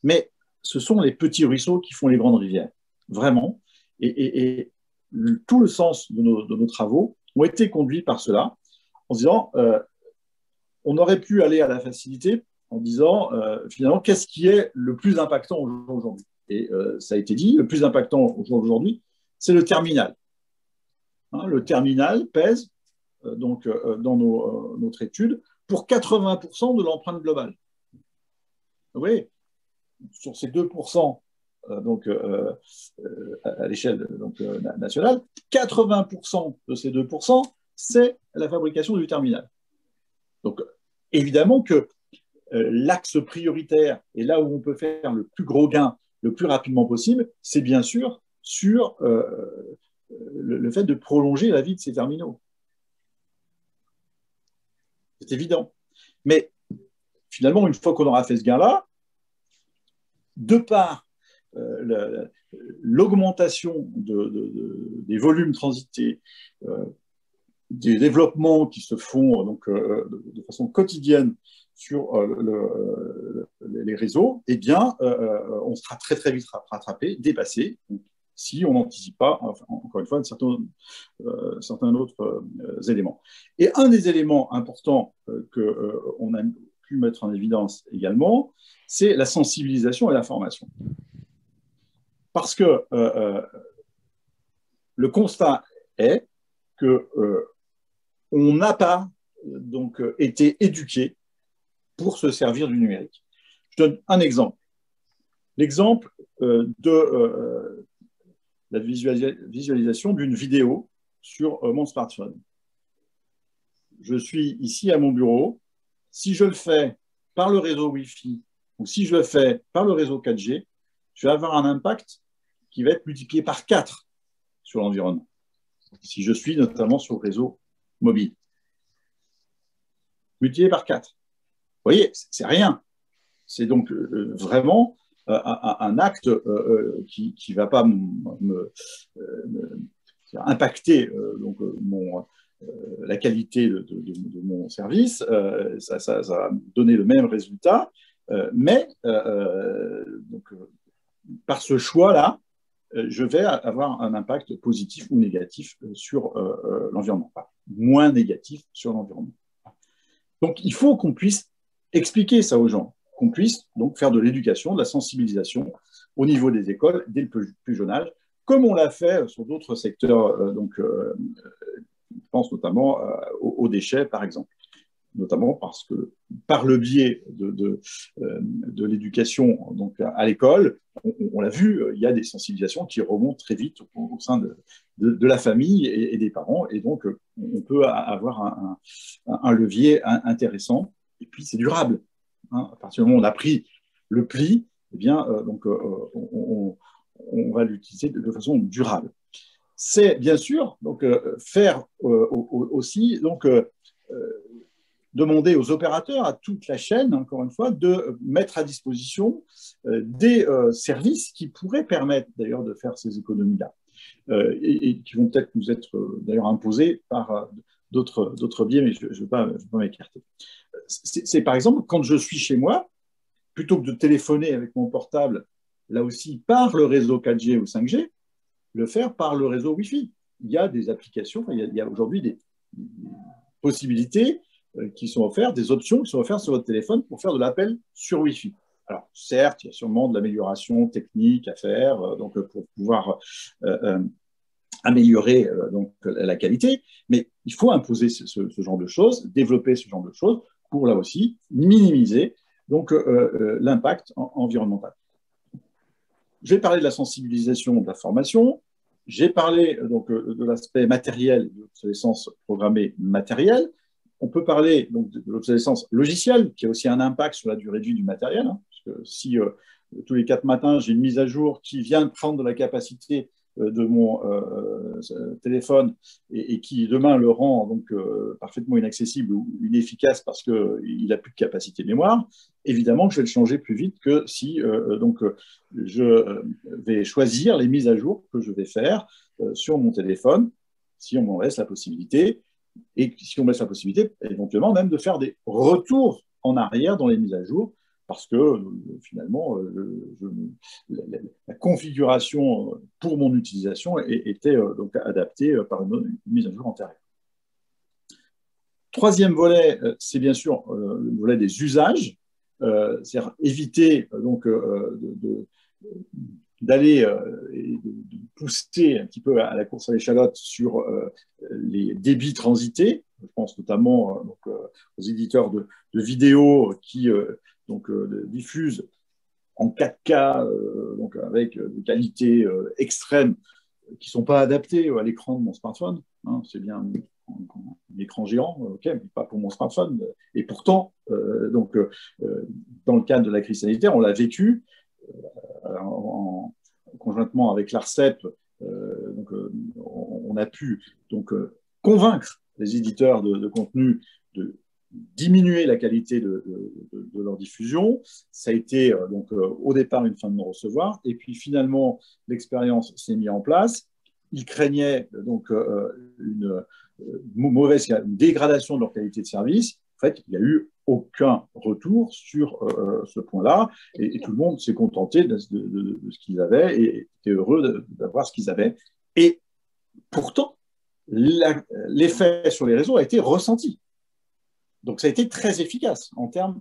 mais ce sont les petits ruisseaux qui font les grandes rivières, vraiment. Et tout le sens de nos travaux ont été conduits par cela, en se disant, on aurait pu aller à la facilité, en disant finalement qu'est-ce qui est le plus impactant aujourd'hui. Et ça a été dit, le plus impactant aujourd'hui, c'est le terminal. Hein, le terminal pèse dans notre étude pour 80% de l'empreinte globale. Vous voyez, sur ces 2% à l'échelle nationale, 80% de ces 2%, c'est la fabrication du terminal. Donc évidemment que l'axe prioritaire et là où on peut faire le plus gros gain le plus rapidement possible, c'est bien sûr sur le fait de prolonger la vie de ces terminaux. C'est évident. Mais finalement, une fois qu'on aura fait ce gain-là, de par l'augmentation des volumes transités, des développements qui se font de façon quotidienne sur les réseaux, eh bien, on sera très très vite rattrapé, dépassé, si on n'anticipe pas, encore une fois, certains autres éléments. Et un des éléments importants qu'on a pu mettre en évidence également, c'est la sensibilisation et la formation. Parce que le constat est que on n'a pas été éduqué pour se servir du numérique. Je donne un exemple. L'exemple de la visualisation d'une vidéo sur mon smartphone. Je suis ici à mon bureau. Si je le fais par le réseau Wi-Fi ou si je le fais par le réseau 4G, je vais avoir un impact qui va être multiplié par 4 sur l'environnement. Si je suis notamment sur le réseau mobile. Multiplié par 4. Vous voyez, c'est rien. C'est donc vraiment un acte qui ne va pas impacter la qualité de mon service. Ça va donner le même résultat. Mais par ce choix-là, je vais avoir un impact positif ou négatif sur l'environnement. Enfin, moins négatif sur l'environnement. Donc, il faut qu'on puisse expliquer ça aux gens, qu'on puisse donc faire de l'éducation, de la sensibilisation au niveau des écoles dès le plus jeune âge, comme on l'a fait sur d'autres secteurs. Je pense notamment aux déchets, par exemple. Notamment parce que par le biais de l'éducation donc à l'école, on l'a vu, il y a des sensibilisations qui remontent très vite au sein de la famille et des parents, et donc on peut avoir un levier intéressant, et puis c'est durable. Hein. À partir du moment où on a pris le pli, eh bien, on va l'utiliser de façon durable. C'est bien sûr donc, faire aussi donc, demander aux opérateurs, à toute la chaîne, encore une fois, de mettre à disposition des services qui pourraient permettre d'ailleurs de faire ces économies-là et qui vont peut-être nous être d'ailleurs imposés par d'autres biais, mais je ne vais pas m'écarter. C'est par exemple quand je suis chez moi, plutôt que de téléphoner avec mon portable, là aussi par le réseau 4G ou 5G, le faire par le réseau Wi-Fi. Il y a des applications, il y a aujourd'hui des possibilités qui sont offertes, des options qui sont offertes sur votre téléphone pour faire de l'appel sur Wi-Fi. Alors, certes, il y a sûrement de l'amélioration technique à faire donc, pour pouvoir améliorer donc, la qualité, mais il faut imposer ce genre de choses, développer ce genre de choses pour, là aussi, minimiser donc, l'impact environnemental. J'ai parlé de la sensibilisation, de la formation. J'ai parlé donc, de l'aspect matériel, de l'obsolescence programmée matérielle. On peut parler donc, de l'obsolescence logicielle, qui a aussi un impact sur la durée de vie du matériel. Hein, parce que si tous les 4 matins, j'ai une mise à jour qui vient prendre de la capacité de mon téléphone et qui demain le rend donc parfaitement inaccessible ou inefficace parce qu'il n'a plus de capacité mémoire, évidemment que je vais le changer plus vite que si donc, je vais choisir les mises à jour que je vais faire sur mon téléphone, si on m'en laisse la possibilité, et si on me laisse la possibilité éventuellement même de faire des retours en arrière dans les mises à jour, parce que finalement, la configuration pour mon utilisation était donc adaptée par une mise à jour antérieure. Troisième volet, c'est bien sûr le volet des usages, c'est-à-dire éviter donc d'aller et de pousser un petit peu à la course à l'échalote sur les débits transités. Je pense notamment donc, aux éditeurs de vidéos qui donc, diffusent en 4K, donc avec des qualités extrêmes qui ne sont pas adaptées à l'écran de mon smartphone. Hein, c'est bien un écran géant, ok, mais pas pour mon smartphone. Et pourtant, donc, dans le cadre de la crise sanitaire, on l'a vécu conjointement avec l'ARCEP. Donc, on a pu donc, convaincre les éditeurs de contenu de diminuer la qualité de leur diffusion. Ça a été donc, au départ une fin de non-recevoir, et puis finalement l'expérience s'est mise en place. Ils craignaient donc une mauvaise une dégradation de leur qualité de service. En fait, il n'y a eu aucun retour sur ce point-là, et tout le monde s'est contenté de ce qu'ils avaient et était heureux d'avoir ce qu'ils avaient. Et pourtant, l'effet sur les réseaux a été ressenti. Donc, ça a été très efficace en termes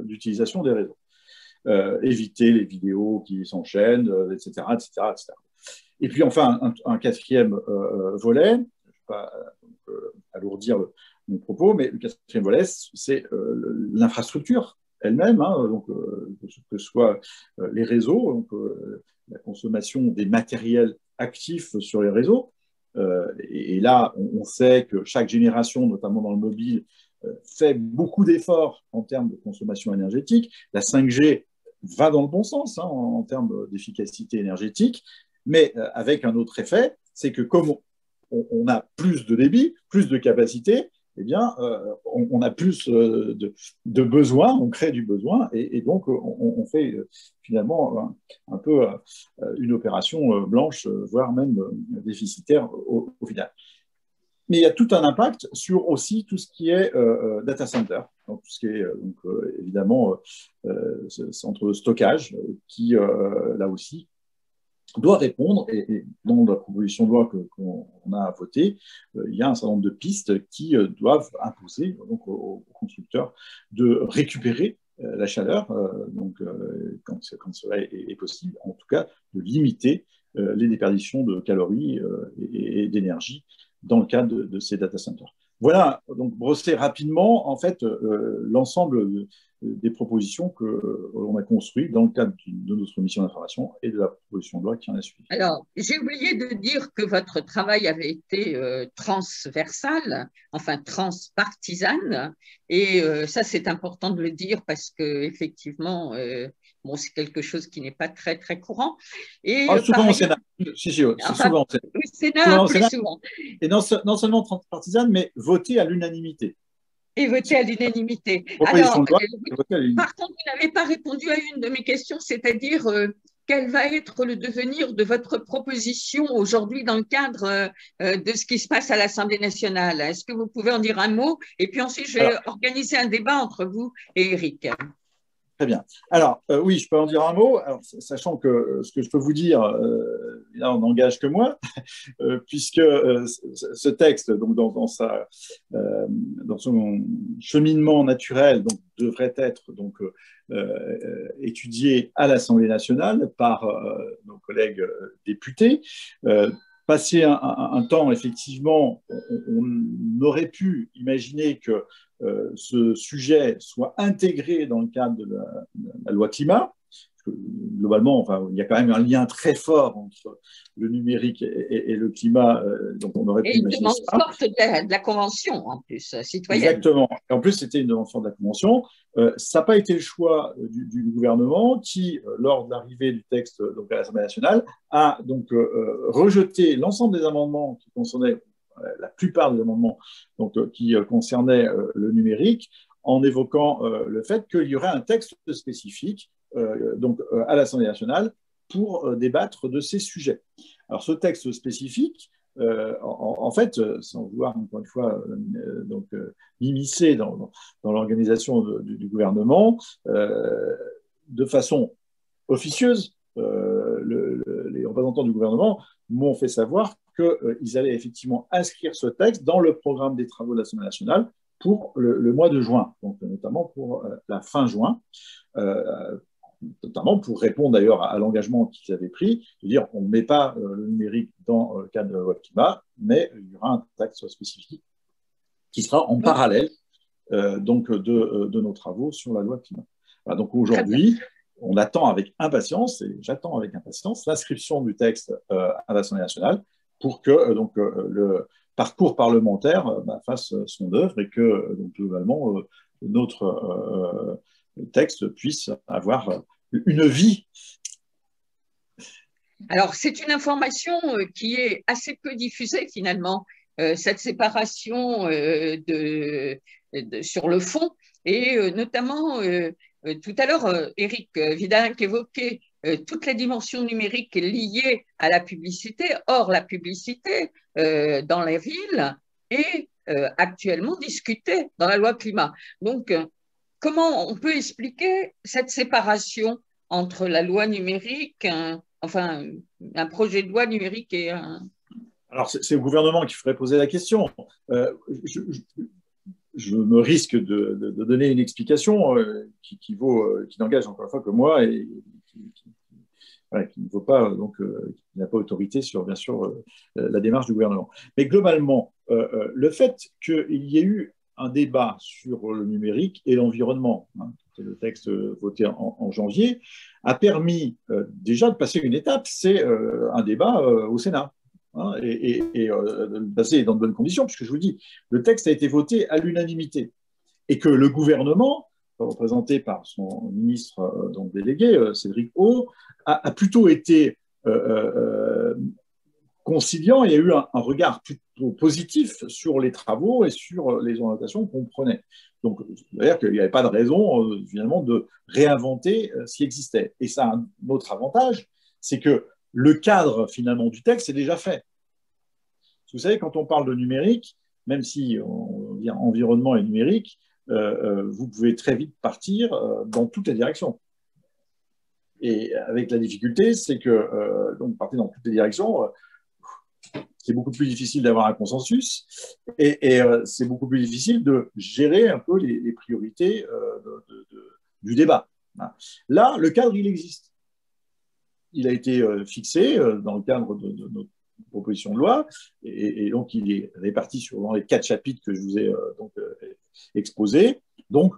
d'utilisation des réseaux. Éviter les vidéos qui s'enchaînent, etc., etc., etc. Et puis, enfin, un quatrième volet, je ne vais pas alourdir mon propos, mais le quatrième volet, c'est l'infrastructure elle-même, hein, donc, que ce soit les réseaux, donc, la consommation des matériels actifs sur les réseaux. Et là, on sait que chaque génération, notamment dans le mobile, fait beaucoup d'efforts en termes de consommation énergétique. La 5G va dans le bon sens hein, en termes d'efficacité énergétique, mais avec un autre effet, c'est que comme on a plus de débit, plus de capacité, eh bien, on a plus de besoins, on crée du besoin, et donc on fait finalement un peu une opération blanche, voire même déficitaire au final. Mais il y a tout un impact sur aussi tout ce qui est data center, donc tout ce qui est donc, évidemment centre de stockage, qui là aussi doit répondre, et dans la proposition de loi qu'on a votée, il y a un certain nombre de pistes qui doivent imposer donc, aux constructeurs de récupérer la chaleur, quand cela est possible, en tout cas de limiter les déperditions de calories et d'énergie dans le cadre de ces data centers. Voilà, donc brosser rapidement en fait l'ensemble des propositions que l'on a construites dans le cadre de notre mission d'information et de la proposition de loi qui en a suivi. Alors, j'ai oublié de dire que votre travail avait été transversal, enfin transpartisan, et ça c'est important de le dire parce que effectivement, bon, c'est quelque chose qui n'est pas très très courant. Et souvent au Sénat, souvent au Sénat, plus souvent. Et non seulement transpartisane, mais voté à l'unanimité. Et voté à l'unanimité. Alors, par contre, vous n'avez pas répondu à une de mes questions, c'est-à-dire quel va être le devenir de votre proposition aujourd'hui dans le cadre de ce qui se passe à l'Assemblée nationale? Est-ce que vous pouvez en dire un mot? Et puis ensuite, je vais organiser un débat entre vous et Eric. Très bien. Alors, oui, je peux en dire un mot, alors, sachant que ce que je peux vous dire, là, on n'engage que moi, puisque ce texte, donc, dans son cheminement naturel, donc, devrait être donc, étudié à l'Assemblée nationale par nos collègues députés. Passé un temps, effectivement, on aurait pu imaginer que ce sujet soit intégré dans le cadre de la loi climat. Parce que, globalement, enfin, il y a quand même un lien très fort entre le numérique et le climat, donc on aurait pu imaginer ça. Et une demande forte de la Convention, en plus, citoyenne. Exactement. Et en plus, c'était une demande forte de la Convention. Ça n'a pas été le choix du gouvernement qui, lors de l'arrivée du texte donc, à l'Assemblée nationale, a donc rejeté l'ensemble des amendements qui concernaient la plupart des amendements donc, qui concernaient le numérique, en évoquant le fait qu'il y aurait un texte spécifique donc, à l'Assemblée nationale pour débattre de ces sujets. Alors, ce texte spécifique, en fait, sans vouloir, encore une fois, m'immiscer dans l'organisation du gouvernement, de façon officieuse, les représentants du gouvernement m'ont fait savoir qu'ils allaient effectivement inscrire ce texte dans le programme des travaux de l'Assemblée nationale pour le mois de juin, donc notamment pour la fin juin, notamment pour répondre d'ailleurs à l'engagement qu'ils avaient pris, de dire on ne met pas le numérique dans le cadre de la loi climat, mais il y aura un texte spécifique qui sera en parallèle donc de nos travaux sur la loi climat. Voilà, donc aujourd'hui, on attend avec impatience, et j'attends avec impatience, l'inscription du texte à l'Assemblée nationale pour que donc, le parcours parlementaire fasse son œuvre et que donc, globalement notre texte puisse avoir une vie. Alors, c'est une information qui est assez peu diffusée finalement, cette séparation sur le fond, et notamment, tout à l'heure, Eric Vidal évoquait toute la dimension numérique liée à la publicité. Or, la publicité dans les villes est actuellement discutée dans la loi climat. Donc, comment on peut expliquer cette séparation entre la loi numérique, un projet de loi numérique et un… Alors, c'est au gouvernement qu'il faudrait poser la question. Je me risque de donner une explication qui n'engage encore une fois que moi et qui ne vaut pas, donc, qui n'a pas autorité sur, bien sûr, la démarche du gouvernement. Mais globalement, le fait qu'il y ait eu un débat sur le numérique et l'environnement, c'est le texte voté en janvier, a permis déjà de passer une étape, c'est un débat au Sénat. Et de le passer dans de bonnes conditions, puisque je vous dis, le texte a été voté à l'unanimité et que le gouvernement, représenté par son ministre donc délégué, Cédric O, a plutôt été conciliant. Il y a eu un regard plutôt positif sur les travaux et sur les orientations qu'on prenait. Donc, c'est-à-dire qu'il n'y avait pas de raison, finalement, de réinventer ce qui existait. Et ça a un autre avantage, c'est que le cadre, finalement, du texte est déjà fait. Vous savez, quand on parle de numérique, même si on dit environnement et numérique, vous pouvez très vite partir dans toutes les directions. Et avec la difficulté, c'est que donc partez dans toutes les directions. C'est beaucoup plus difficile d'avoir un consensus et c'est beaucoup plus difficile de gérer un peu les priorités du débat. Là, le cadre, il existe. Il a été fixé dans le cadre de notre proposition de loi et donc il est réparti sur les 4 chapitres que je vous ai exposés. Donc,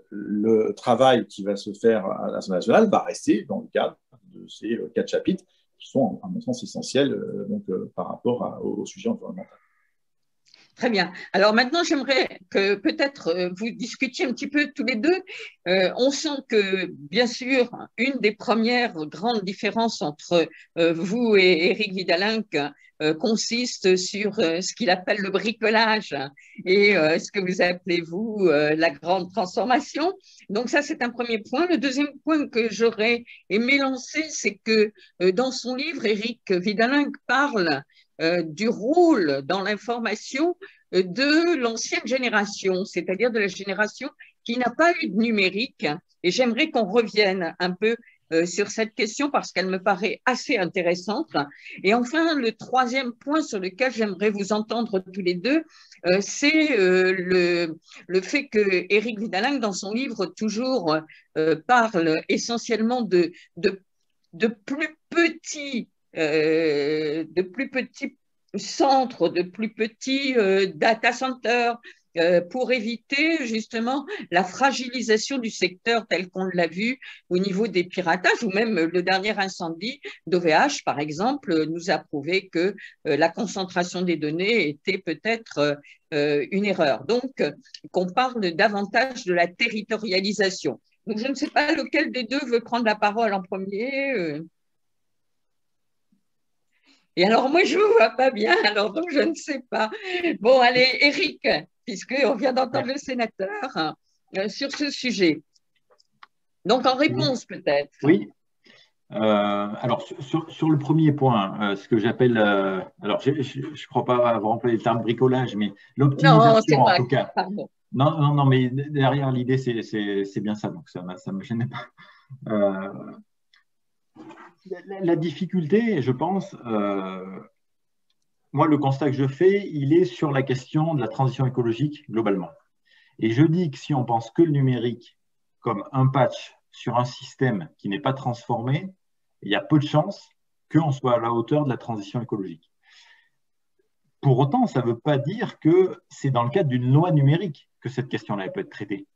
le travail qui va se faire à l'Assemblée nationale va rester dans le cadre de ces 4 chapitres qui sont, à mon sens, essentiels par rapport au sujet environnemental. Très bien. Alors maintenant, j'aimerais que peut-être vous discutiez un petit peu tous les deux. On sent que, bien sûr, une des premières grandes différences entre vous et Éric Vidalinck consiste sur ce qu'il appelle le bricolage et ce que vous appelez, vous, la grande transformation. Donc ça, c'est un premier point. Le deuxième point que j'aurais aimé lancer, c'est que dans son livre, Éric Vidalinck parle du rôle dans l'information de l'ancienne génération, c'est-à-dire de la génération qui n'a pas eu de numérique. Et j'aimerais qu'on revienne un peu sur cette question parce qu'elle me paraît assez intéressante. Et enfin, le troisième point sur lequel j'aimerais vous entendre tous les deux, c'est le fait que Éric Vidalinck, dans son livre, toujours parle essentiellement de plus petits centres, de plus petits data centers pour éviter justement la fragilisation du secteur tel qu'on l'a vu au niveau des piratages ou même le dernier incendie d'OVH, par exemple, nous a prouvé que la concentration des données était peut-être une erreur. Donc, qu'on parle davantage de la territorialisation. Donc, je ne sais pas lequel des deux veut prendre la parole en premier. Et alors, moi, je ne vous vois pas bien, alors donc je ne sais pas. Bon, allez, Éric, puisqu'on vient d'entendre le sénateur sur ce sujet. Donc, en réponse, peut-être. Oui. Alors, sur le premier point, ce que j'appelle, alors je ne crois pas avoir employé le terme bricolage, mais l'optimisation en tout cas. Pardon. Non, mais derrière l'idée, c'est bien ça, donc ça ne me gênait pas. La difficulté, je pense, moi, le constat que je fais, il est sur la question de la transition écologique globalement. Et je dis que si on pense que le numérique comme un patch sur un système qui n'est pas transformé, il y a peu de chances qu'on soit à la hauteur de la transition écologique. Pour autant, ça ne veut pas dire que c'est dans le cadre d'une loi numérique que cette question-là peut être traitée.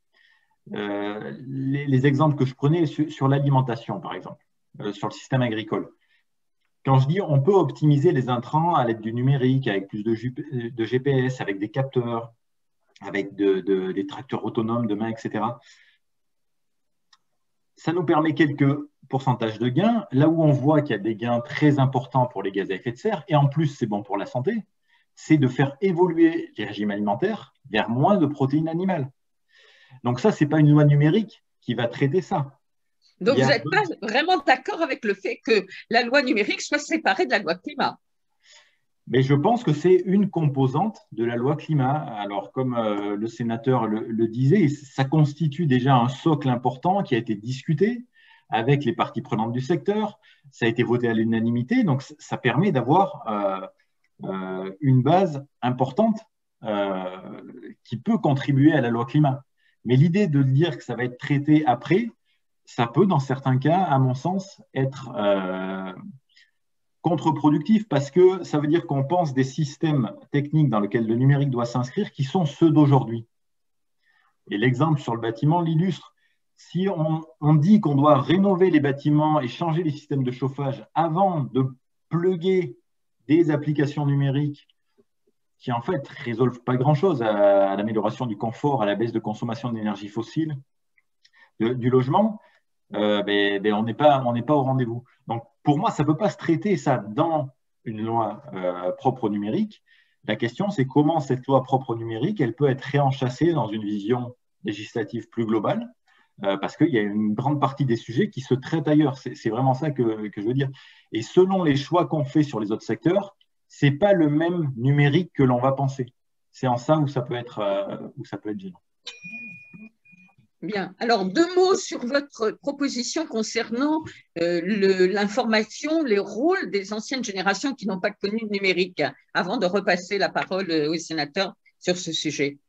Les exemples que je prenais sur l'alimentation, par exemple, sur le système agricole. Quand je dis on peut optimiser les intrants à l'aide du numérique, avec plus de GPS, avec des capteurs, avec des tracteurs autonomes demain, etc. Ça nous permet quelques pourcentages de gains, là où on voit qu'il y a des gains très importants pour les gaz à effet de serre, et en plus c'est bon pour la santé, c'est de faire évoluer les régimes alimentaires vers moins de protéines animales. Donc ça, ce n'est pas une loi numérique qui va traiter ça. Donc, vous n'êtes pas vraiment d'accord avec le fait que la loi numérique soit séparée de la loi climat? Mais je pense que c'est une composante de la loi climat. Alors, comme le sénateur le disait, ça constitue déjà un socle important qui a été discuté avec les parties prenantes du secteur. Ça a été voté à l'unanimité, donc ça permet d'avoir une base importante qui peut contribuer à la loi climat. Mais l'idée de dire que ça va être traité après, ça peut, dans certains cas, à mon sens, être contre-productif parce que ça veut dire qu'on pense des systèmes techniques dans lesquels le numérique doit s'inscrire qui sont ceux d'aujourd'hui. Et l'exemple sur le bâtiment l'illustre. Si on dit qu'on doit rénover les bâtiments et changer les systèmes de chauffage avant de plugger des applications numériques qui, en fait, ne résolvent pas grand-chose à l'amélioration du confort, à la baisse de consommation d'énergie fossile du logement, on n'est pas au rendez-vous. Donc, pour moi, ça ne peut pas se traiter ça dans une loi propre au numérique. La question, c'est comment cette loi propre au numérique, elle peut être réenchâssée dans une vision législative plus globale, parce qu'il y a une grande partie des sujets qui se traitent ailleurs. C'est vraiment ça que je veux dire. Et selon les choix qu'on fait sur les autres secteurs, ce n'est pas le même numérique que l'on va penser. C'est en ça où ça peut être gênant. Bien. Alors, 2 mots sur votre proposition concernant l'information, les rôles des anciennes générations qui n'ont pas connu le numérique, avant de repasser la parole au sénateur sur ce sujet.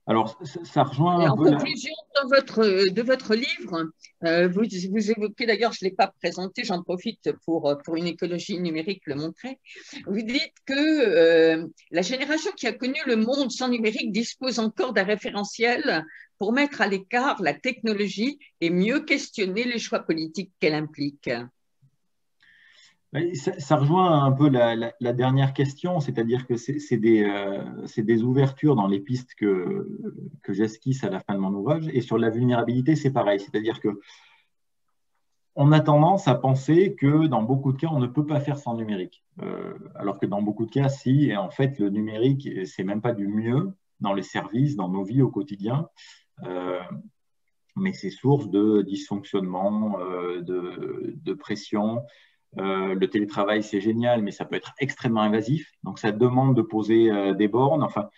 Alors, ça rejoint un en peu conclusion de votre livre, vous évoquez, d'ailleurs, je ne l'ai pas présenté, j'en profite pour une écologie numérique le montrer, vous dites que la génération qui a connu le monde sans numérique dispose encore d'un référentiel pour mettre à l'écart la technologie et mieux questionner les choix politiques qu'elle implique. Ça rejoint un peu la dernière question, c'est-à-dire que c'est des ouvertures dans les pistes que j'esquisse à la fin de mon ouvrage. Et sur la vulnérabilité, c'est pareil, c'est-à-dire que on a tendance à penser que dans beaucoup de cas, on ne peut pas faire sans numérique. Alors que dans beaucoup de cas, si, et en fait, le numérique, c'est même pas du mieux dans les services, dans nos vies au quotidien, mais c'est source de dysfonctionnement, de pression. Le télétravail, c'est génial, mais ça peut être extrêmement invasif. Donc, ça demande de poser des bornes. Enfin,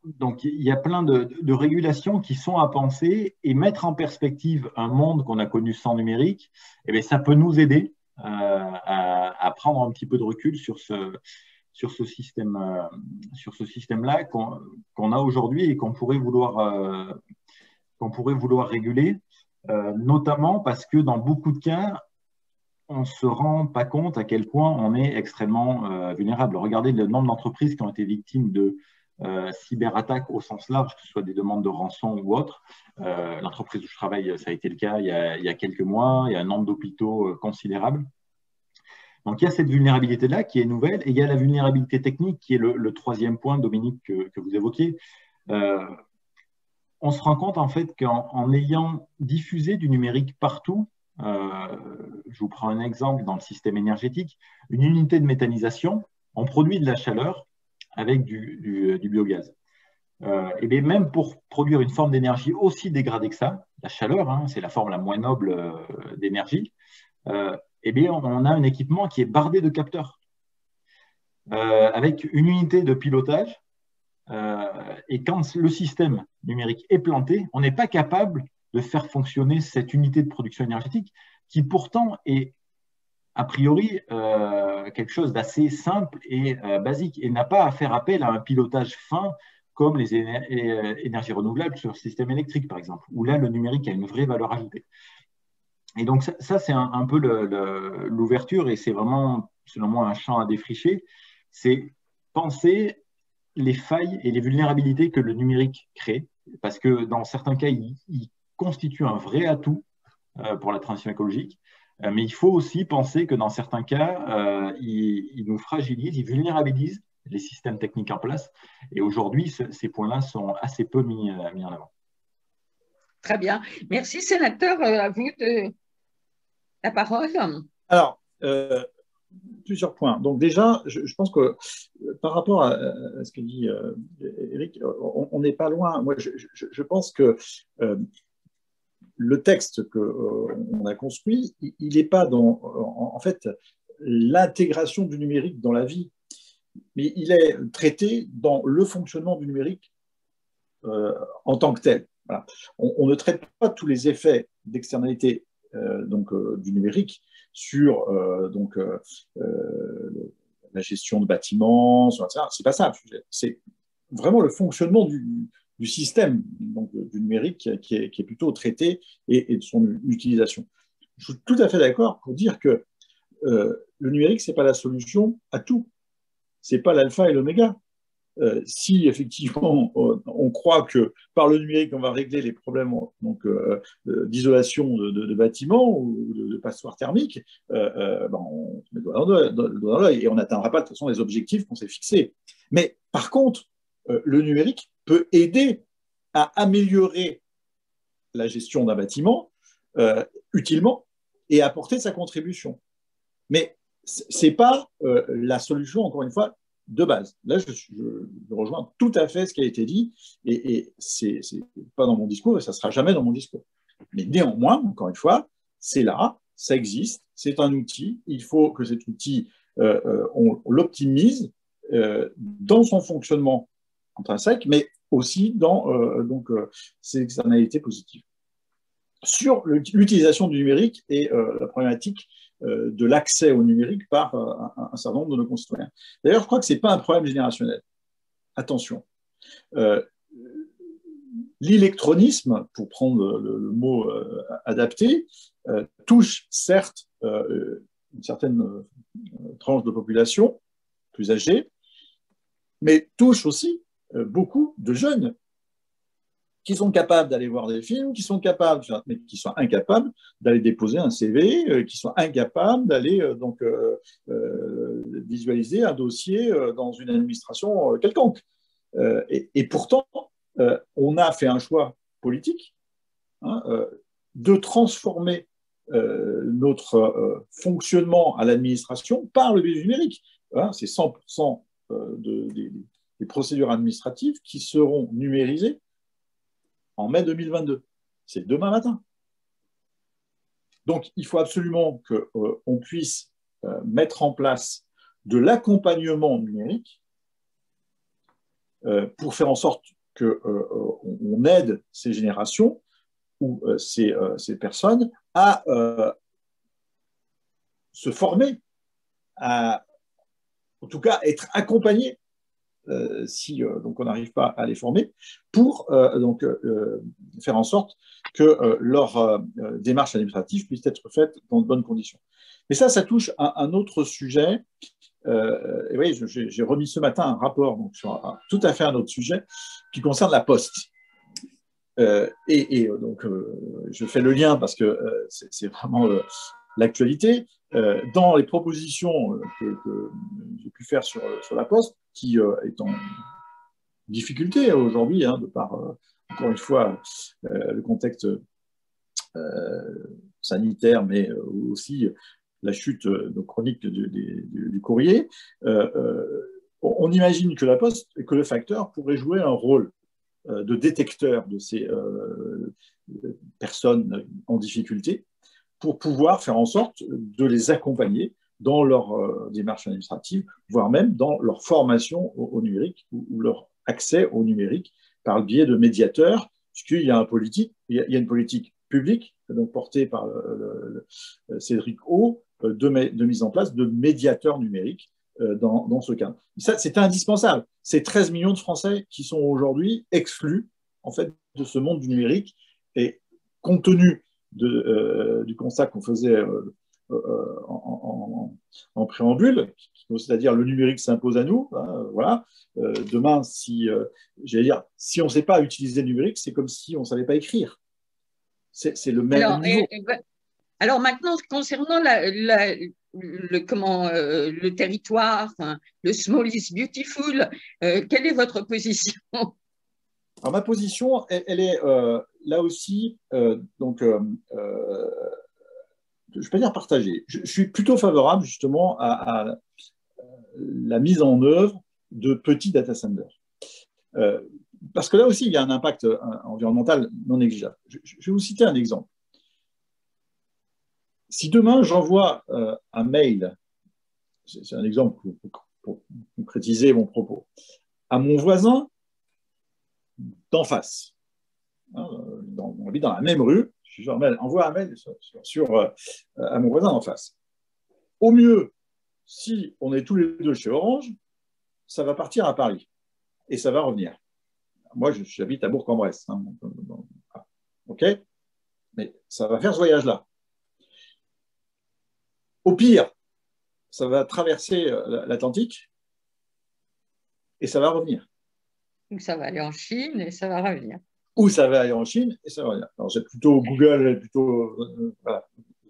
donc, il y a plein de régulations qui sont à penser et mettre en perspective un monde qu'on a connu sans numérique, eh bien, ça peut nous aider à prendre un petit peu de recul sur ce système-là qu'on a aujourd'hui et qu'on pourrait vouloir réguler, notamment parce que dans beaucoup de cas, on ne se rend pas compte à quel point on est extrêmement vulnérable. Regardez le nombre d'entreprises qui ont été victimes de cyberattaques au sens large, que ce soit des demandes de rançon ou autres. L'entreprise où je travaille, ça a été le cas il y a quelques mois. Il y a un nombre d'hôpitaux considérable. Donc, il y a cette vulnérabilité-là qui est nouvelle, et il y a la vulnérabilité technique qui est le troisième point, Dominique, que vous évoquiez. On se rend compte en fait qu'en ayant diffusé du numérique partout, je vous prends un exemple dans le système énergétique, une unité de méthanisation, on produit de la chaleur avec du biogaz. Et bien même pour produire une forme d'énergie aussi dégradée que ça, la chaleur, hein, c'est la forme la moins noble d'énergie, eh bien on a un équipement qui est bardé de capteurs, avec une unité de pilotage, et quand le système numérique est planté, on n'est pas capable de faire fonctionner cette unité de production énergétique qui pourtant est a priori quelque chose d'assez simple et basique et n'a pas à faire appel à un pilotage fin comme les énergies renouvelables sur le système électrique, par exemple, où là, le numérique a une vraie valeur ajoutée. Et donc, ça c'est un peu l'ouverture et c'est vraiment, selon moi, un champ à défricher. C'est penser les failles et les vulnérabilités que le numérique crée, parce que dans certains cas, il constitue un vrai atout pour la transition écologique, mais il faut aussi penser que dans certains cas, il nous fragilise, il vulnérabilise les systèmes techniques en place, et aujourd'hui, ces points-là sont assez peu mis en avant. Très bien. Merci, sénateur. À vous la parole. Alors, plusieurs points. Donc déjà, je pense que par rapport à ce que dit Eric, on n'est pas loin. Moi, je pense que le texte qu'on a construit, il n'est pas dans, en fait, l'intégration du numérique dans la vie, mais il est traité dans le fonctionnement du numérique en tant que tel. Voilà. On ne traite pas tous les effets d'externalité du numérique sur la gestion de bâtiments, c'est pas ça le sujet. C'est vraiment le fonctionnement du système, donc du numérique qui est plutôt traité et de son utilisation. Je suis tout à fait d'accord pour dire que le numérique, c'est pas la solution à tout. C'est pas l'alpha et l'oméga. Si effectivement on croit que par le numérique on va régler les problèmes d'isolation de bâtiments ou de passoires thermiques, on se met le doigt dans l'œil et on n'atteindra pas de toute façon les objectifs qu'on s'est fixés. Mais par contre, le numérique peut aider à améliorer la gestion d'un bâtiment utilement et apporter sa contribution. Mais ce n'est pas la solution, encore une fois, de base. Là, je rejoins tout à fait ce qui a été dit, et c'est pas dans mon discours, et ça ne sera jamais dans mon discours. Mais néanmoins, encore une fois, c'est là, ça existe, c'est un outil, il faut que cet outil, on l'optimise dans son fonctionnement intrinsèque, mais aussi dans ces externalités positives. Sur l'utilisation du numérique et la problématique de l'accès au numérique par un certain nombre de nos concitoyens. D'ailleurs, je crois que ce n'est pas un problème générationnel. Attention. L'électronisme, pour prendre le mot adapté, touche certes une certaine tranche de population plus âgée, mais touche aussi beaucoup de jeunes qui sont capables d'aller voir des films, mais qui sont incapables d'aller déposer un CV, qui sont incapables d'aller visualiser un dossier dans une administration quelconque. Et pourtant, on a fait un choix politique de transformer notre fonctionnement à l'administration par le biais du numérique. C'est 100% des procédures administratives qui seront numérisées en mai 2022. C'est demain matin. Donc, il faut absolument qu'on puisse mettre en place de l'accompagnement numérique pour faire en sorte qu'on aide ces générations ou ces personnes à se former, à en tout cas être accompagnés si donc on n'arrive pas à les former, pour faire en sorte que leur démarche administrative puisse être faite dans de bonnes conditions. Mais ça touche à un autre sujet. Et oui, j'ai remis ce matin un rapport donc, sur tout à fait un autre sujet qui concerne la Poste. Donc, je fais le lien parce que c'est vraiment l'actualité. Dans les propositions que j'ai pu faire sur la Poste, qui est en difficulté aujourd'hui, de par, encore une fois, le contexte sanitaire, mais aussi la chute chronique du courrier, on imagine que la Poste et que le facteur pourraient jouer un rôle de détecteur de ces personnes en difficulté pour pouvoir faire en sorte de les accompagner dans leur démarche administrative, voire même dans leur formation au numérique ou leur accès au numérique par le biais de médiateurs, puisqu'il y a il y a une politique publique donc portée par Cédric O de mise en place de médiateurs numériques dans ce cadre. Ça, c'est indispensable. C'est 13 millions de Français qui sont aujourd'hui exclus en fait, de ce monde du numérique. Et compte tenu du constat qu'on faisait en préambule, c'est-à-dire le numérique s'impose à nous, voilà. Demain, si on ne sait pas utiliser le numérique, c'est comme si on ne savait pas écrire. C'est le même niveau. Alors maintenant, concernant le territoire, le small is beautiful, quelle est votre position? Alors, ma position, elle est là aussi, je ne peux pas dire partagée. Je suis plutôt favorable justement à la mise en œuvre de petits data centers. Parce que là aussi, il y a un impact environnemental non négligeable. Je vais vous citer un exemple. Si demain, j'envoie un mail, c'est un exemple pour concrétiser mon propos, à mon voisin d'en face, on habite dans la même rue, je envoie un mail à mon voisin d'en face. Au mieux, si on est tous les deux chez Orange, ça va partir à Paris et ça va revenir. Moi, j'habite à Bourg-en-Bresse. OK? Mais ça va faire ce voyage-là. Au pire, ça va traverser l'Atlantique et ça va revenir. Donc ça va aller en Chine et ça va revenir. Ou ça va aller en Chine et ça va revenir. Alors, j'ai plutôt Google, plutôt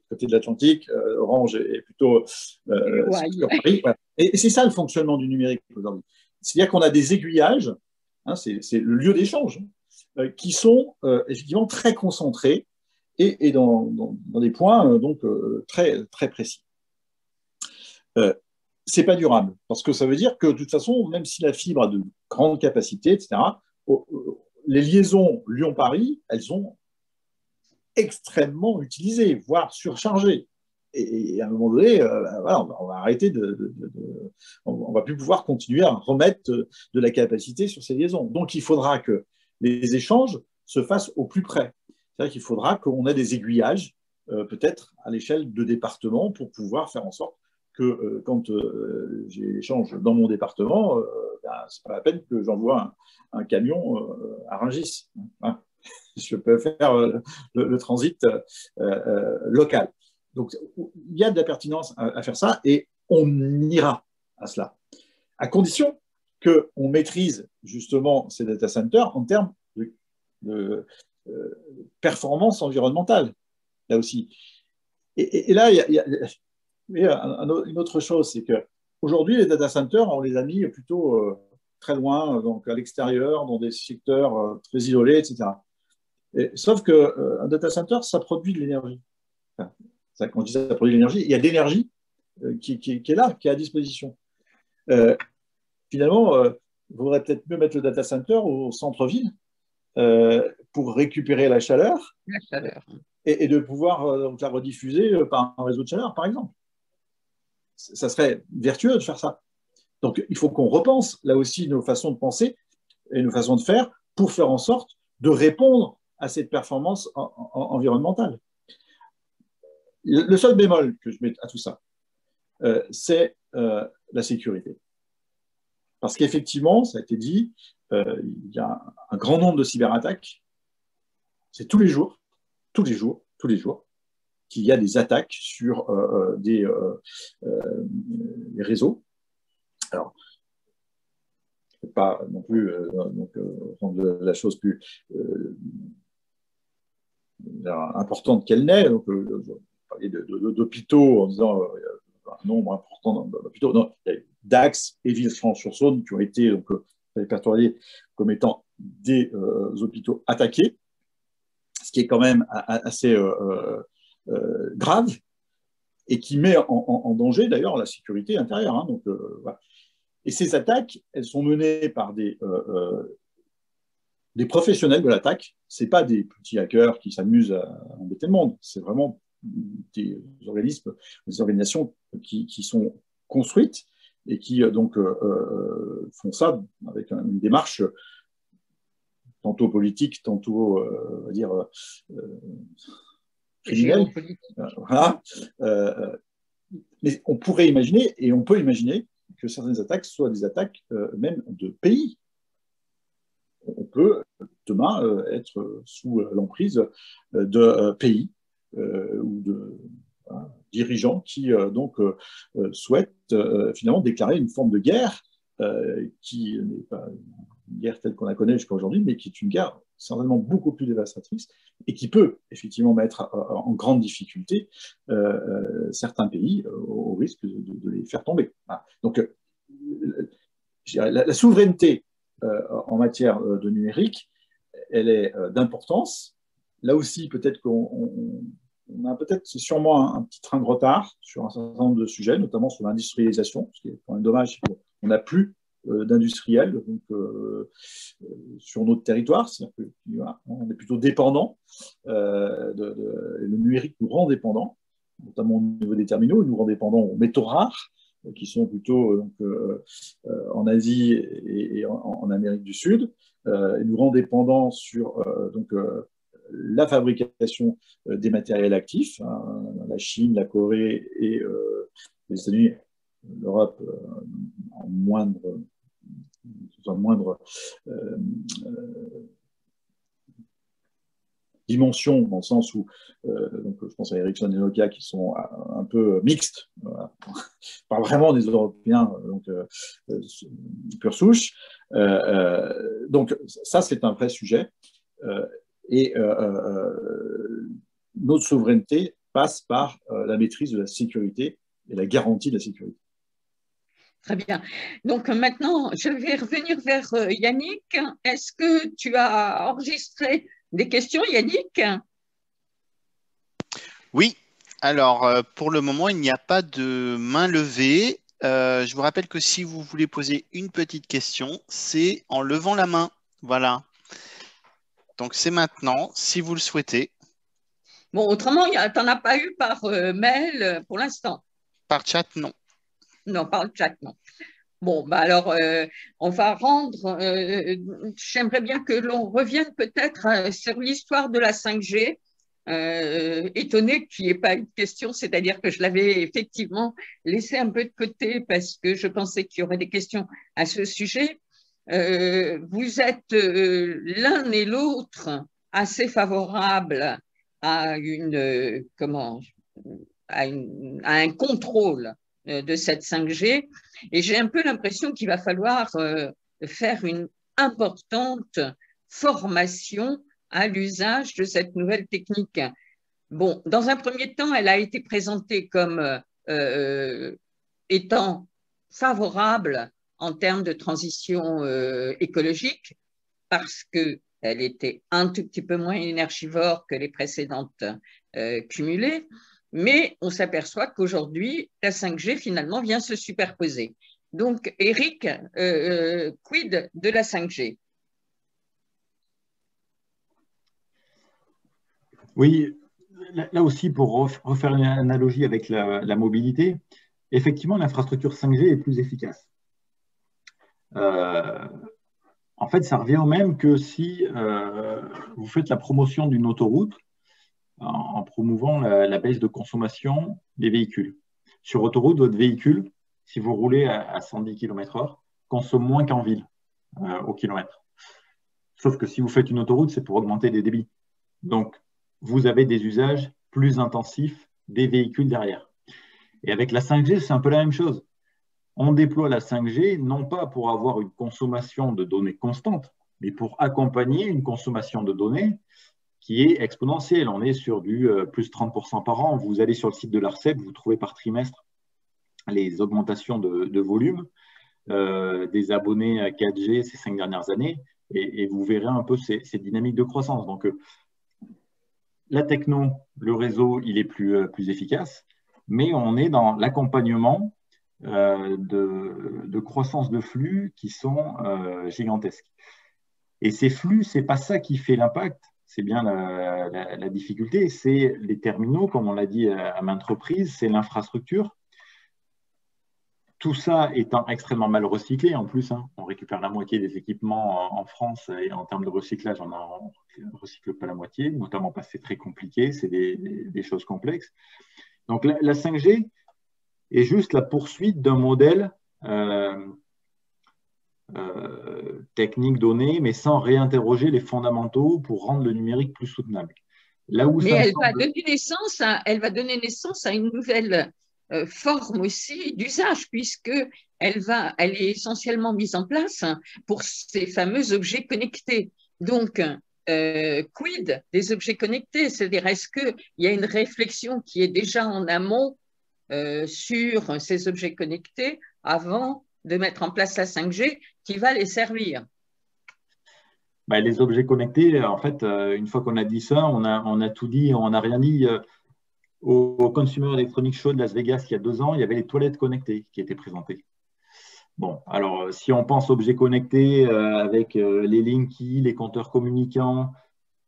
côté de l'Atlantique, Orange est plutôt sur Paris. Voilà. Et c'est ça le fonctionnement du numérique aujourd'hui. C'est-à-dire qu'on a des aiguillages, c'est le lieu d'échange, qui sont effectivement très concentrés et dans des points très, très précis. C'est pas durable, parce que ça veut dire que de toute façon, même si la fibre a de grandes capacités, etc., les liaisons Lyon-Paris, elles sont extrêmement utilisées, voire surchargées. et à un moment donné, voilà, on va arrêter on va plus pouvoir continuer à remettre de la capacité sur ces liaisons. Donc, il faudra que les échanges se fassent au plus près. C'est-à-dire qu'il faudra qu'on ait des aiguillages, peut-être à l'échelle de départements, pour pouvoir faire en sorte que quand j'ai l'échange dans mon département, c'est pas la peine que j'envoie un camion à Rungis. Hein. Je peux faire le transit local. Donc, il y a de la pertinence à faire ça et on ira à cela, à condition qu'on maîtrise justement ces data centers en termes de performance environnementale, là aussi. Et là, il y a une autre chose, c'est qu'aujourd'hui, les data centers, on les a mis plutôt très loin, donc à l'extérieur, dans des secteurs très isolés, etc. Sauf qu'un data center, ça produit de l'énergie. Enfin, quand on dit ça produit de l'énergie, il y a de l'énergie qui est là, qui est à disposition. Finalement, il vaudrait peut-être mieux mettre le data center au centre-ville pour récupérer la chaleur, et de pouvoir la rediffuser par un réseau de chaleur, par exemple. Ça serait vertueux de faire ça. Donc, il faut qu'on repense là aussi nos façons de penser et nos façons de faire pour faire en sorte de répondre à cette performance environnementale. Le seul bémol que je mets à tout ça, c'est la sécurité. Parce qu'effectivement, ça a été dit, il y a un grand nombre de cyberattaques. C'est tous les jours, qu'il y a des attaques sur des réseaux. Alors, je ne vais pas non plus rendre la chose plus importante qu'elle n'est. Donc, je parlais d'hôpitaux en disant un nombre important d'hôpitaux. Non, il y a Dax et Villefranche-sur-Saône qui ont été répertoriés comme étant des hôpitaux attaqués, ce qui est quand même assez grave et qui met en danger d'ailleurs la sécurité intérieure. Hein, donc, voilà. Et ces attaques, elles sont menées par des professionnels de l'attaque. Ce n'est pas des petits hackers qui s'amusent à embêter le monde. C'est vraiment des organismes, des organisations qui sont construites et qui donc font ça avec une démarche tantôt politique, tantôt, on va dire, criminelle. Voilà. Mais on pourrait imaginer, et on peut imaginer, que certaines attaques soient des attaques même de pays. On peut demain être sous l'emprise de pays ou de dirigeants qui donc souhaitent finalement déclarer une forme de guerre qui n'est pas une guerre telle qu'on la connaît jusqu'à aujourd'hui, mais qui est une guerre certainement beaucoup plus dévastatrice et qui peut effectivement mettre en grande difficulté certains pays au risque de les faire tomber. Voilà. Donc, la souveraineté en matière de numérique, elle est d'importance. Là aussi, peut-être qu'on a sûrement un petit train de retard sur un certain nombre de sujets, notamment sur l'industrialisation, ce qui est quand même dommage. On n'a plus d'industriels sur notre territoire, c'est-à-dire que voilà, on est plutôt dépendant, le numérique nous rend dépendants, notamment au niveau des terminaux, il nous rend dépendants aux métaux rares, qui sont plutôt en Asie et en Amérique du Sud. Il nous rend dépendants sur la fabrication des matériels actifs, hein, la Chine, la Corée et les États-Unis, l'Europe en moindre dimension, dans le sens où donc, je pense à Ericsson et Nokia qui sont un peu mixtes, voilà. Pas vraiment des Européens pure souche. Donc ça, c'est un vrai sujet. Et notre souveraineté passe par la maîtrise de la sécurité et la garantie de la sécurité. Très bien. Donc maintenant, je vais revenir vers Yannick. Est-ce que tu as enregistré des questions, Yannick? Oui. Alors, pour le moment, il n'y a pas de main levée. Je vous rappelle que si vous voulez poser une petite question, c'est en levant la main. Voilà. Donc, c'est maintenant, si vous le souhaitez. Bon, autrement, tu n'en as pas eu par mail pour l'instant. Par chat, non. Non, par le chat, non. Bon, bah alors, on va rendre. J'aimerais bien que l'on revienne peut-être sur l'histoire de la 5G. Étonnée qu'il n'y ait pas eu de question, c'est-à-dire que je l'avais effectivement laissé un peu de côté parce que je pensais qu'il y aurait des questions à ce sujet. Vous êtes l'un et l'autre assez favorables à à un contrôle de cette 5G. Et j'ai un peu l'impression qu'il va falloir faire une importante formation à l'usage de cette nouvelle technique. Bon, dans un premier temps, elle a été présentée comme étant favorable en termes de transition écologique parce qu'elle était un tout petit peu moins énergivore que les précédentes cumulées. Mais on s'aperçoit qu'aujourd'hui, la 5G finalement vient se superposer. Donc, Eric, quid de la 5G? Oui, là aussi, pour refaire une analogie avec la mobilité, effectivement, l'infrastructure 5G est plus efficace. En fait, ça revient au même que si vous faites la promotion d'une autoroute en promouvant la baisse de consommation des véhicules. Sur autoroute, votre véhicule, si vous roulez à 110 km/h, consomme moins qu'en ville au kilomètre. Sauf que si vous faites une autoroute, c'est pour augmenter les débits. Donc, vous avez des usages plus intensifs des véhicules derrière. Et avec la 5G, c'est un peu la même chose. On déploie la 5G non pas pour avoir une consommation de données constante, mais pour accompagner une consommation de données qui est exponentielle. On est sur du plus 30% par an. Vous allez sur le site de l'ARCEP, vous trouvez par trimestre les augmentations de volume des abonnés à 4G ces 5 dernières années, et vous verrez un peu ces dynamiques de croissance. Donc, la techno, le réseau, il est plus efficace, mais on est dans l'accompagnement de croissance de flux qui sont gigantesques. Et ces flux, ce n'est pas ça qui fait l'impact, c'est bien la difficulté, c'est les terminaux, comme on l'a dit à maintes reprises, c'est l'infrastructure. Tout ça étant extrêmement mal recyclé, en plus, on récupère la moitié des équipements en France, et en termes de recyclage, on n'en recycle pas la moitié, notamment parce que c'est très compliqué, c'est des choses complexes. Donc la 5G est juste la poursuite d'un modèle technique donné, mais sans réinterroger les fondamentaux pour rendre le numérique plus soutenable. Là où mais elle va donner naissance à une nouvelle forme aussi d'usage, puisque elle est essentiellement mise en place pour ces fameux objets connectés. Donc, quid des objets connectés? C'est-à-dire, est-ce qu'il y a une réflexion qui est déjà en amont sur ces objets connectés avant de mettre en place la 5G qui va les servir? Les objets connectés, en fait, une fois qu'on a dit ça, on a tout dit, on n'a rien dit. Au Consumer Electronics Show de Las Vegas, il y a 2 ans, il y avait les toilettes connectées qui étaient présentées. Bon, alors, si on pense objets connectés avec les Linky, les compteurs communicants,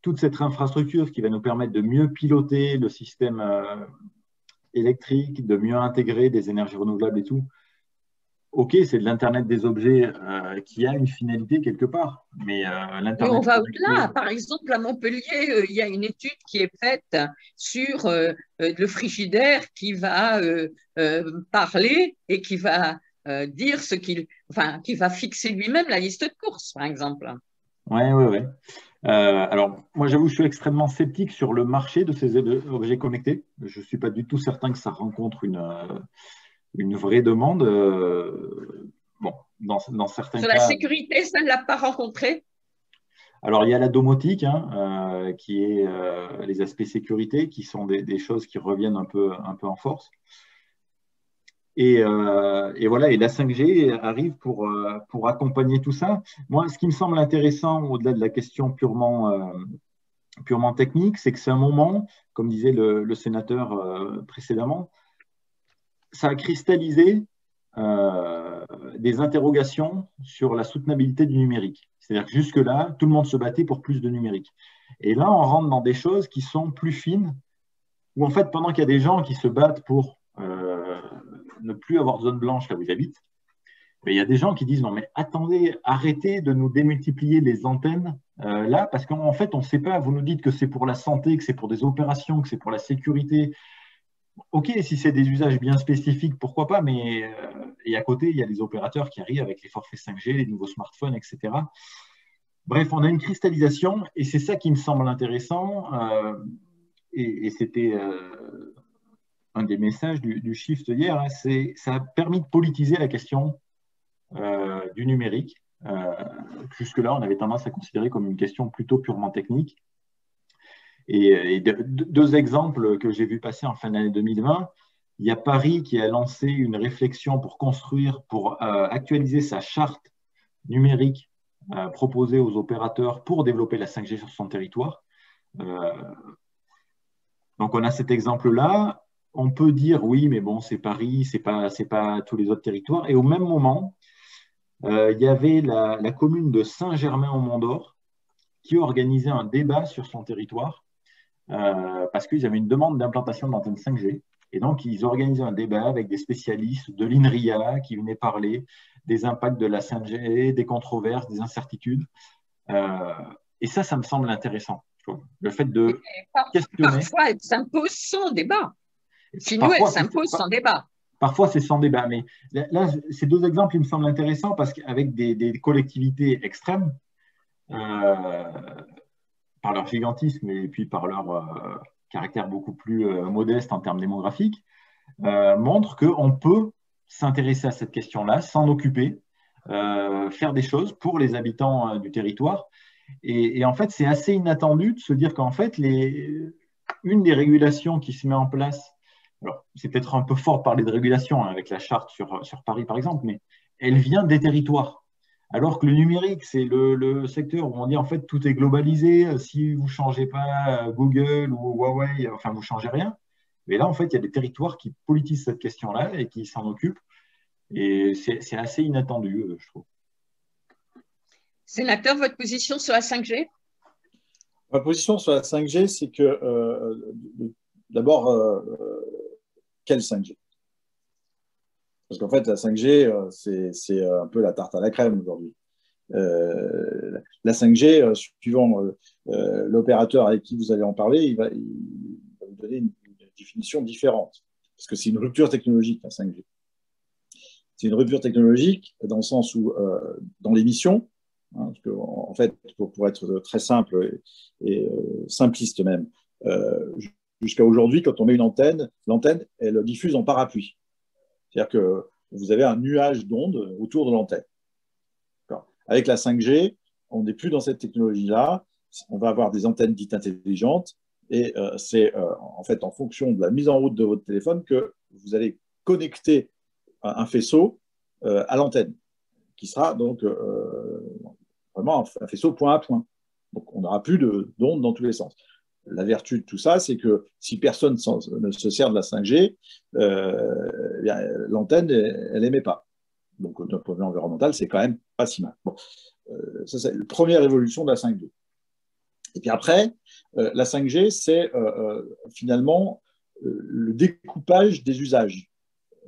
toute cette infrastructure qui va nous permettre de mieux piloter le système électrique, de mieux intégrer des énergies renouvelables et tout, ok, c'est de l'Internet des objets qui a une finalité quelque part. Mais l'Internet. On va au-delà. Par exemple, à Montpellier, il y a une étude qui est faite sur le frigidaire qui va parler et qui va dire qui va fixer lui-même la liste de courses, par exemple. Oui. Alors, moi, j'avoue, je suis extrêmement sceptique sur le marché de ces objets connectés. Je ne suis pas du tout certain que ça rencontre une vraie demande. Bon, dans certains cas. Sur la sécurité, ça ne l'a pas rencontré? Alors, il y a la domotique, qui est les aspects sécurité, qui sont des choses qui reviennent un peu en force. Et voilà, et la 5G arrive pour accompagner tout ça. Moi, ce qui me semble intéressant, au-delà de la question purement technique, c'est que c'est un moment, comme disait le sénateur précédemment, ça a cristallisé des interrogations sur la soutenabilité du numérique. C'est-à-dire que jusque-là, tout le monde se battait pour plus de numérique. Et là, on rentre dans des choses qui sont plus fines où en fait, pendant qu'il y a des gens qui se battent pour ne plus avoir de zone blanche là où ils habitent, mais il y a des gens qui disent non mais attendez, arrêtez de nous démultiplier les antennes là, parce qu'en fait on ne sait pas, vous nous dites que c'est pour la santé, que c'est pour des opérations, que c'est pour la sécurité. Ok, si c'est des usages bien spécifiques, pourquoi pas, mais et à côté, il y a des opérateurs qui arrivent avec les forfaits 5G, les nouveaux smartphones, etc. Bref, on a une cristallisation et c'est ça qui me semble intéressant. Et c'était un des messages du Shift hier, hein, ça a permis de politiser la question du numérique. Jusque-là, on avait tendance à considérer comme une question plutôt purement technique. Et deux exemples que j'ai vu passer en fin d'année 2020, il y a Paris qui a lancé une réflexion pour construire, pour actualiser sa charte numérique proposée aux opérateurs pour développer la 5G sur son territoire. Donc, on a cet exemple-là. On peut dire, oui, mais bon, c'est Paris, c'est pas tous les autres territoires. Et au même moment, il y avait la commune de Saint-Germain-au-Mont-d'Or qui organisait un débat sur son territoire parce qu'ils avaient une demande d'implantation d'antenne 5G. Et donc, ils organisaient un débat avec des spécialistes de l'INRIA qui venaient parler des impacts de la 5G, des controverses, des incertitudes. Et ça me semble intéressant. Le fait de questionner. Parfois, elle s'impose sans débat. Sinon, elle s'impose sans débat. Parfois, c'est sans débat. Mais là, ces deux exemples, ils me semblent intéressants parce qu'avec des collectivités extrêmes, par leur gigantisme et puis par leur caractère beaucoup plus modeste en termes démographiques, montrent qu'on peut s'intéresser à cette question-là, s'en occuper, faire des choses pour les habitants du territoire. Et en fait, c'est assez inattendu de se dire qu'en fait, une des régulations qui se met en place, alors c'est peut-être un peu fort de parler de régulation hein, avec la charte sur Paris par exemple, mais elle vient des territoires. Alors que le numérique, c'est le secteur où on dit en fait tout est globalisé. Si vous ne changez pas Google ou Huawei, enfin vous ne changez rien. Mais là, en fait, il y a des territoires qui politisent cette question-là et qui s'en occupent. Et c'est assez inattendu, je trouve. Sénateur, votre position sur la 5G? Ma position sur la 5G, c'est que d'abord, quelle 5G? Parce qu'en fait, la 5G, c'est un peu la tarte à la crème aujourd'hui. La 5G, suivant l'opérateur avec qui vous allez en parler, il va vous donner une définition différente. Parce que c'est une rupture technologique, la 5G. C'est une rupture technologique dans le sens où, dans l'émission, hein, parce que, en fait, pour être très simple et simpliste même, jusqu'à aujourd'hui, quand on met une antenne, l'antenne, elle diffuse en parapluie. C'est-à-dire que vous avez un nuage d'ondes autour de l'antenne. Avec la 5G, on n'est plus dans cette technologie-là. On va avoir des antennes dites intelligentes et c'est en fait en fonction de la mise en route de votre téléphone que vous allez connecter un faisceau à l'antenne, qui sera donc vraiment un faisceau point à point. Donc on n'aura plus d'ondes dans tous les sens. La vertu de tout ça, c'est que si personne ne se sert de la 5G, l'antenne, elle n'émet pas. Donc, d'un point de vue environnemental, c'est quand même pas si mal. Bon. Ça, c'est la première évolution de la 5G. Et puis après, la 5G, c'est finalement le découpage des usages.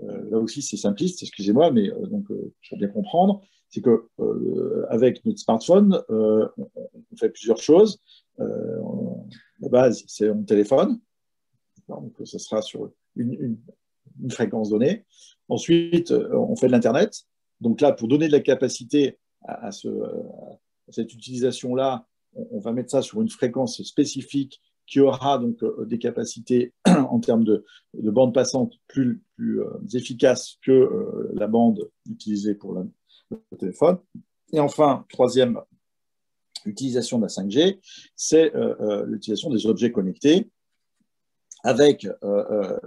Là aussi, c'est simpliste, excusez-moi, mais donc, pour bien comprendre, c'est qu'avec notre smartphone, on fait plusieurs choses. La base, c'est mon téléphone. Donc, ça sera sur une fréquence donnée. Ensuite, on fait de l'Internet. Donc là, pour donner de la capacité à cette utilisation-là, on va mettre ça sur une fréquence spécifique qui aura donc des capacités en termes de bande passante plus efficaces que la bande utilisée pour le téléphone. Et enfin, troisième utilisation de la 5G, c'est l'utilisation des objets connectés avec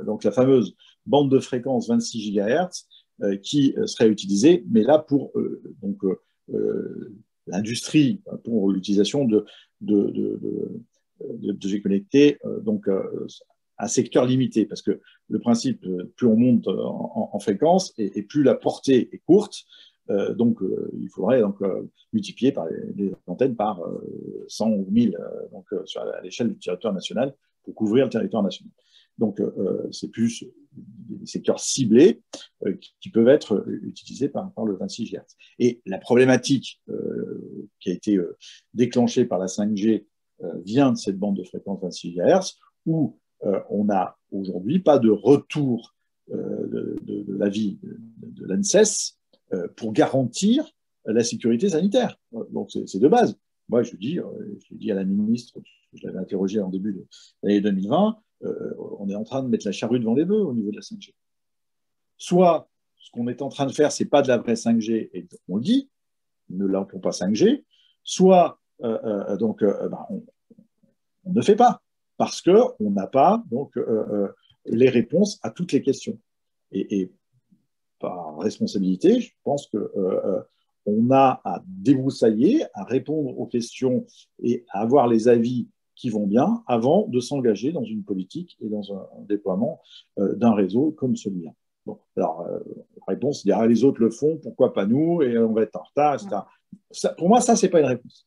donc la fameuse bande de fréquence 26 GHz qui serait utilisée, mais là pour l'industrie, pour l'utilisation d'objets connectés, donc un secteur limité, parce que le principe, plus on monte en fréquence et plus la portée est courte, donc il faudrait donc multiplier par les antennes par 100 ou 1000 donc, à l'échelle du territoire national pour couvrir le territoire national. Donc, c'est plus des secteurs ciblés qui peuvent être utilisés par le 26 GHz. Et la problématique qui a été déclenchée par la 5G vient de cette bande de fréquence 26 GHz où on n'a aujourd'hui pas de retour de l'avis de l'ANSES pour garantir la sécurité sanitaire. Donc, c'est de base. Moi, je l'ai dit à la ministre, je l'avais interrogée en début de l'année 2020, on est en train de mettre la charrue devant les bœufs au niveau de la 5G. Soit ce qu'on est en train de faire, ce n'est pas de la vraie 5G, et on le dit, ne l'appelons pas 5G, soit on ne fait pas, parce qu'on n'a pas les réponses à toutes les questions. Et par responsabilité, je pense qu'on a à débroussailler, à répondre aux questions et à avoir les avis qui vont bien avant de s'engager dans une politique et dans un déploiement d'un réseau comme celui-là. Bon, alors, la réponse, c'est les autres le font, pourquoi pas nous, et on va être en retard, etc. Ça, pour moi, ça, ce n'est pas une réponse.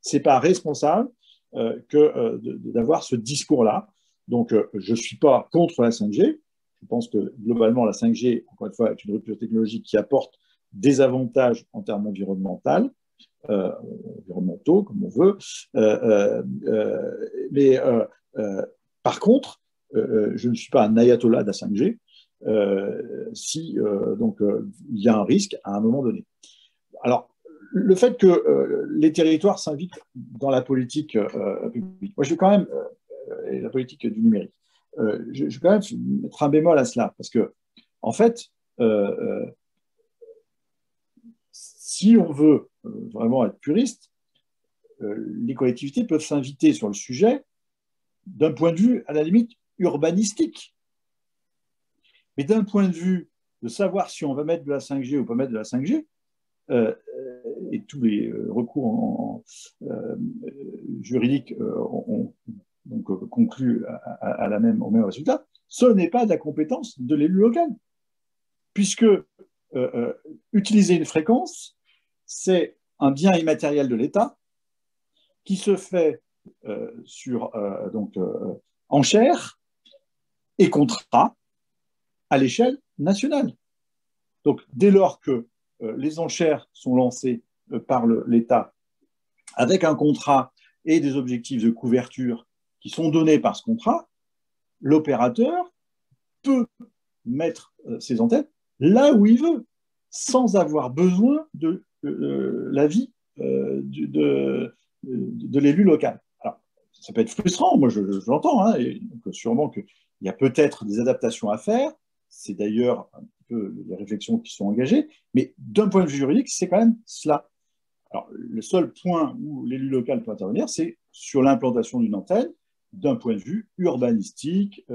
Ce n'est pas responsable d'avoir ce discours-là. Donc, je ne suis pas contre la 5G. Je pense que globalement, la 5G, encore une fois, est une rupture technologique qui apporte des avantages en termes environnementaux, comme on veut. Mais par contre, je ne suis pas un ayatollah de la 5G il y a un risque à un moment donné. Alors, le fait que les territoires s'invitent dans la politique publique, moi je vais quand même, la politique du numérique, je vais quand même mettre un bémol à cela, parce que, en fait, si on veut vraiment être puriste, les collectivités peuvent s'inviter sur le sujet d'un point de vue, à la limite, urbanistique. Mais d'un point de vue de savoir si on va mettre de la 5G ou pas mettre de la 5G, et tous les recours juridiques ont conclu au même résultat, ce n'est pas de la compétence de l'élu local. Puisque utiliser une fréquence, c'est un bien immatériel de l'État qui se fait sur enchères et contrat à l'échelle nationale. Donc, dès lors que les enchères sont lancées par l'État avec un contrat et des objectifs de couverture qui sont donnés par ce contrat, l'opérateur peut mettre ses antennes là où il veut, sans avoir besoin de l'avis de l'élu local. Alors, ça peut être frustrant, moi je l'entends, hein, et donc sûrement qu'il y a peut-être des adaptations à faire, c'est d'ailleurs un peu les réflexions qui sont engagées, mais d'un point de vue juridique, c'est quand même cela. Alors, le seul point où l'élu local peut intervenir, c'est sur l'implantation d'une antenne, d'un point de vue urbanistique,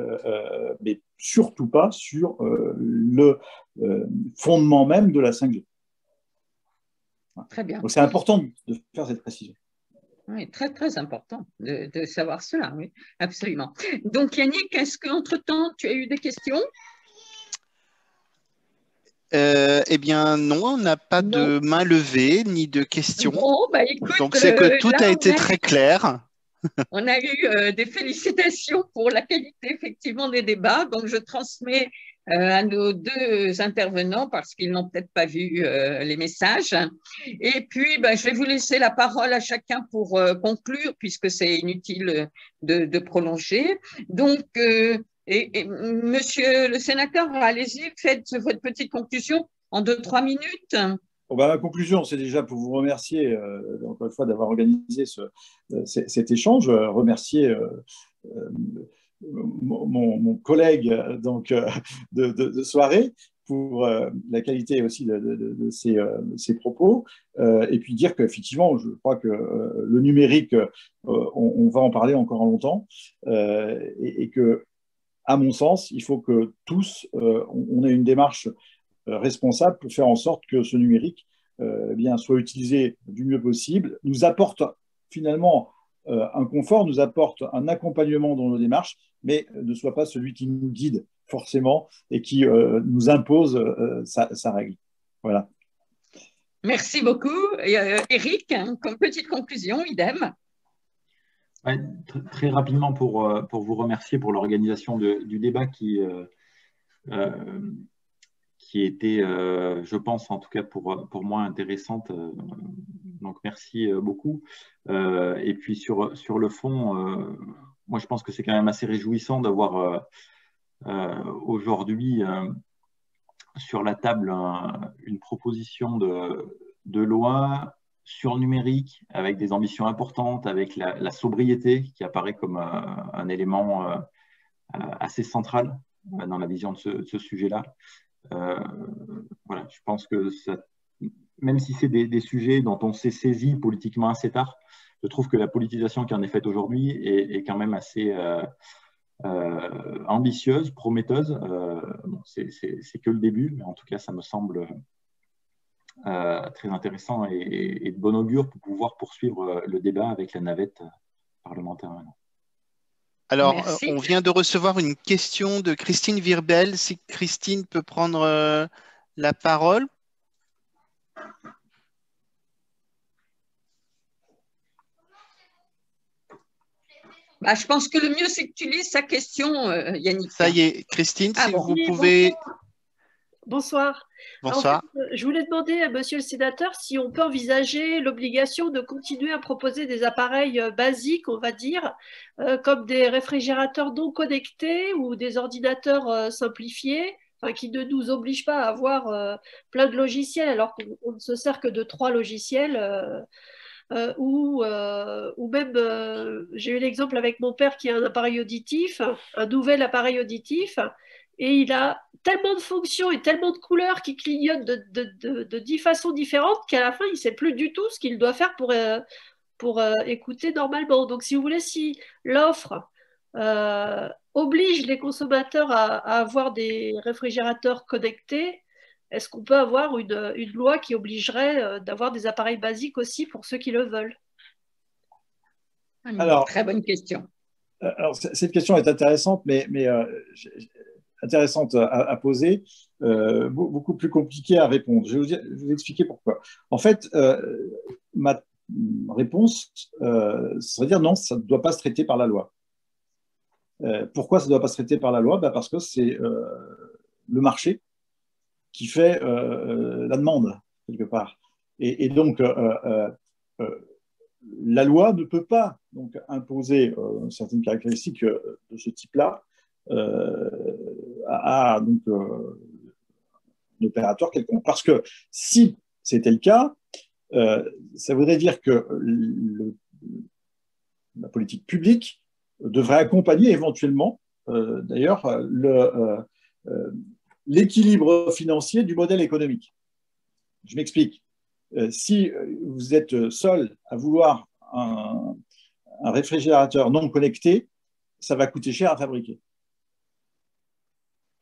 mais surtout pas sur le fondement même de la 5G. Très bien. Donc, c'est important de faire cette précision. Oui, très, très important de savoir cela, oui, absolument. Donc, Yannick, est-ce qu'entre-temps, tu as eu des questions? Eh bien, non, on n'a pas de main levée ni de questions. Bon, bah, écoute, donc, c'est que tout a été très clair. On a eu des félicitations pour la qualité, effectivement, des débats. Donc, je transmets à nos deux intervenants parce qu'ils n'ont peut-être pas vu les messages. Et puis, ben, je vais vous laisser la parole à chacun pour conclure, puisque c'est inutile de prolonger. Donc, monsieur le sénateur, allez-y, faites votre petite conclusion en 2-3 minutes. Bon, ben, la conclusion, c'est déjà pour vous remercier encore une fois d'avoir organisé cet échange, remercier mon collègue donc, de soirée pour la qualité aussi de ses propos, et puis dire qu'effectivement, je crois que le numérique, on va en parler encore longtemps, et que, à mon sens, il faut que tous, on ait une démarche responsable pour faire en sorte que ce numérique soit utilisé du mieux possible, nous apporte finalement un confort, nous apporte un accompagnement dans nos démarches, mais ne soit pas celui qui nous guide forcément et qui nous impose sa règle. Voilà. Merci beaucoup. Eric, comme petite conclusion, idem. Ouais, très rapidement pour vous remercier pour l'organisation du débat qui était, je pense, en tout cas pour moi, intéressante. Donc, merci beaucoup. Et puis, sur le fond, moi, je pense que c'est quand même assez réjouissant d'avoir aujourd'hui sur la table une proposition de loi sur le numérique avec des ambitions importantes, avec la sobriété qui apparaît comme un élément assez central dans la vision de ce sujet-là. Voilà, je pense que même si c'est des sujets dont on s'est saisi politiquement assez tard, je trouve que la politisation qui en est faite aujourd'hui est quand même assez ambitieuse, prometteuse. Bon, c'est que le début, mais en tout cas, ça me semble très intéressant et de bon augure pour pouvoir poursuivre le débat avec la navette parlementaire maintenant. Alors, Merci. on vient de recevoir une question de Christine Virbel. Si Christine peut prendre la parole. Bah, je pense que le mieux, c'est que tu lises sa question, Yannick. Ça y est, Christine, si bon. vous pouvez… Bonsoir. Bonsoir. En fait, je voulais demander à Monsieur le sénateur si on peut envisager l'obligation de continuer à proposer des appareils basiques, on va dire, comme des réfrigérateurs non connectés ou des ordinateurs simplifiés, enfin, qui ne nous obligent pas à avoir plein de logiciels alors qu'on ne se sert que de 3 logiciels. Ou même, j'ai eu l'exemple avec mon père qui a un appareil auditif, un nouvel appareil auditif, et il a tellement de fonctions et tellement de couleurs qui clignotent de 10 façons différentes qu'à la fin, il ne sait plus du tout ce qu'il doit faire pour écouter normalement. Donc, si vous voulez, si l'offre oblige les consommateurs à avoir des réfrigérateurs connectés, est-ce qu'on peut avoir une loi qui obligerait d'avoir des appareils basiques aussi pour ceux qui le veulent? Alors, très bonne question. Alors, cette question est intéressante, mais intéressante à poser, beaucoup plus compliquée à répondre. Je vais vous expliquer pourquoi. En fait, ma réponse serait dire non, ça ne doit pas se traiter par la loi. Pourquoi ça ne doit pas se traiter par la loi? Parce que c'est le marché qui fait la demande, quelque part. Et donc, la loi ne peut pas donc, imposer certaines caractéristiques de ce type-là à donc, un opérateur quelconque. Parce que si c'était le cas, ça voudrait dire que la politique publique devrait accompagner éventuellement, d'ailleurs, l'équilibre financier du modèle économique. Je m'explique. Si vous êtes seul à vouloir un réfrigérateur non connecté, ça va coûter cher à fabriquer.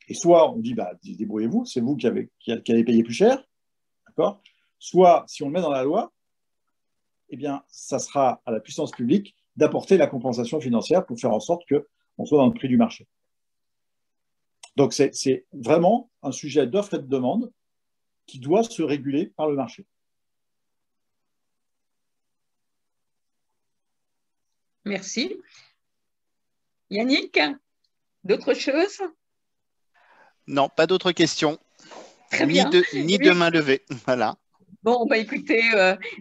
Et soit on dit, bah, débrouillez-vous, c'est vous qui allez payer plus cher, d'accord? Soit, si on le met dans la loi, eh bien, ça sera à la puissance publique d'apporter la compensation financière pour faire en sorte qu'on soit dans le prix du marché. Donc, c'est vraiment un sujet d'offre et de demande qui doit se réguler par le marché. Merci. Yannick, d'autres choses? Non, pas d'autres questions. Très bien. Ni de main levée. Voilà. Bon, bah écoutez,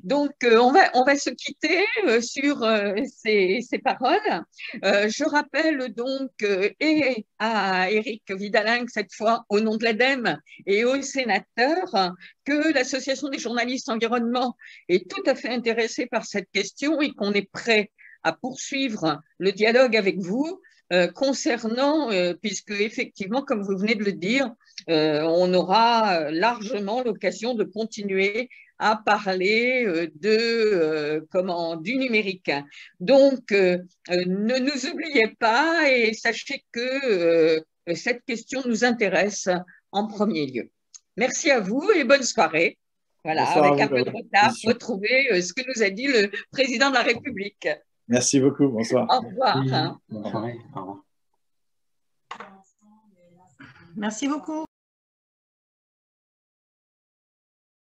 on va se quitter sur ces paroles. Je rappelle donc et à Éric Vidalin, cette fois au nom de l'ADEME et aux sénateurs, que l'Association des journalistes environnement est tout à fait intéressée par cette question et qu'on est prêt à poursuivre le dialogue avec vous concernant, puisque effectivement, comme vous venez de le dire, on aura largement l'occasion de continuer à parler du numérique. Donc, ne nous oubliez pas et sachez que cette question nous intéresse en premier lieu. Merci à vous et bonne soirée. Voilà, bonsoir avec un peu de retard, retrouver ce que nous a dit le président de la République. Merci beaucoup, bonsoir. Au revoir. Bonne soirée, au revoir. Merci beaucoup.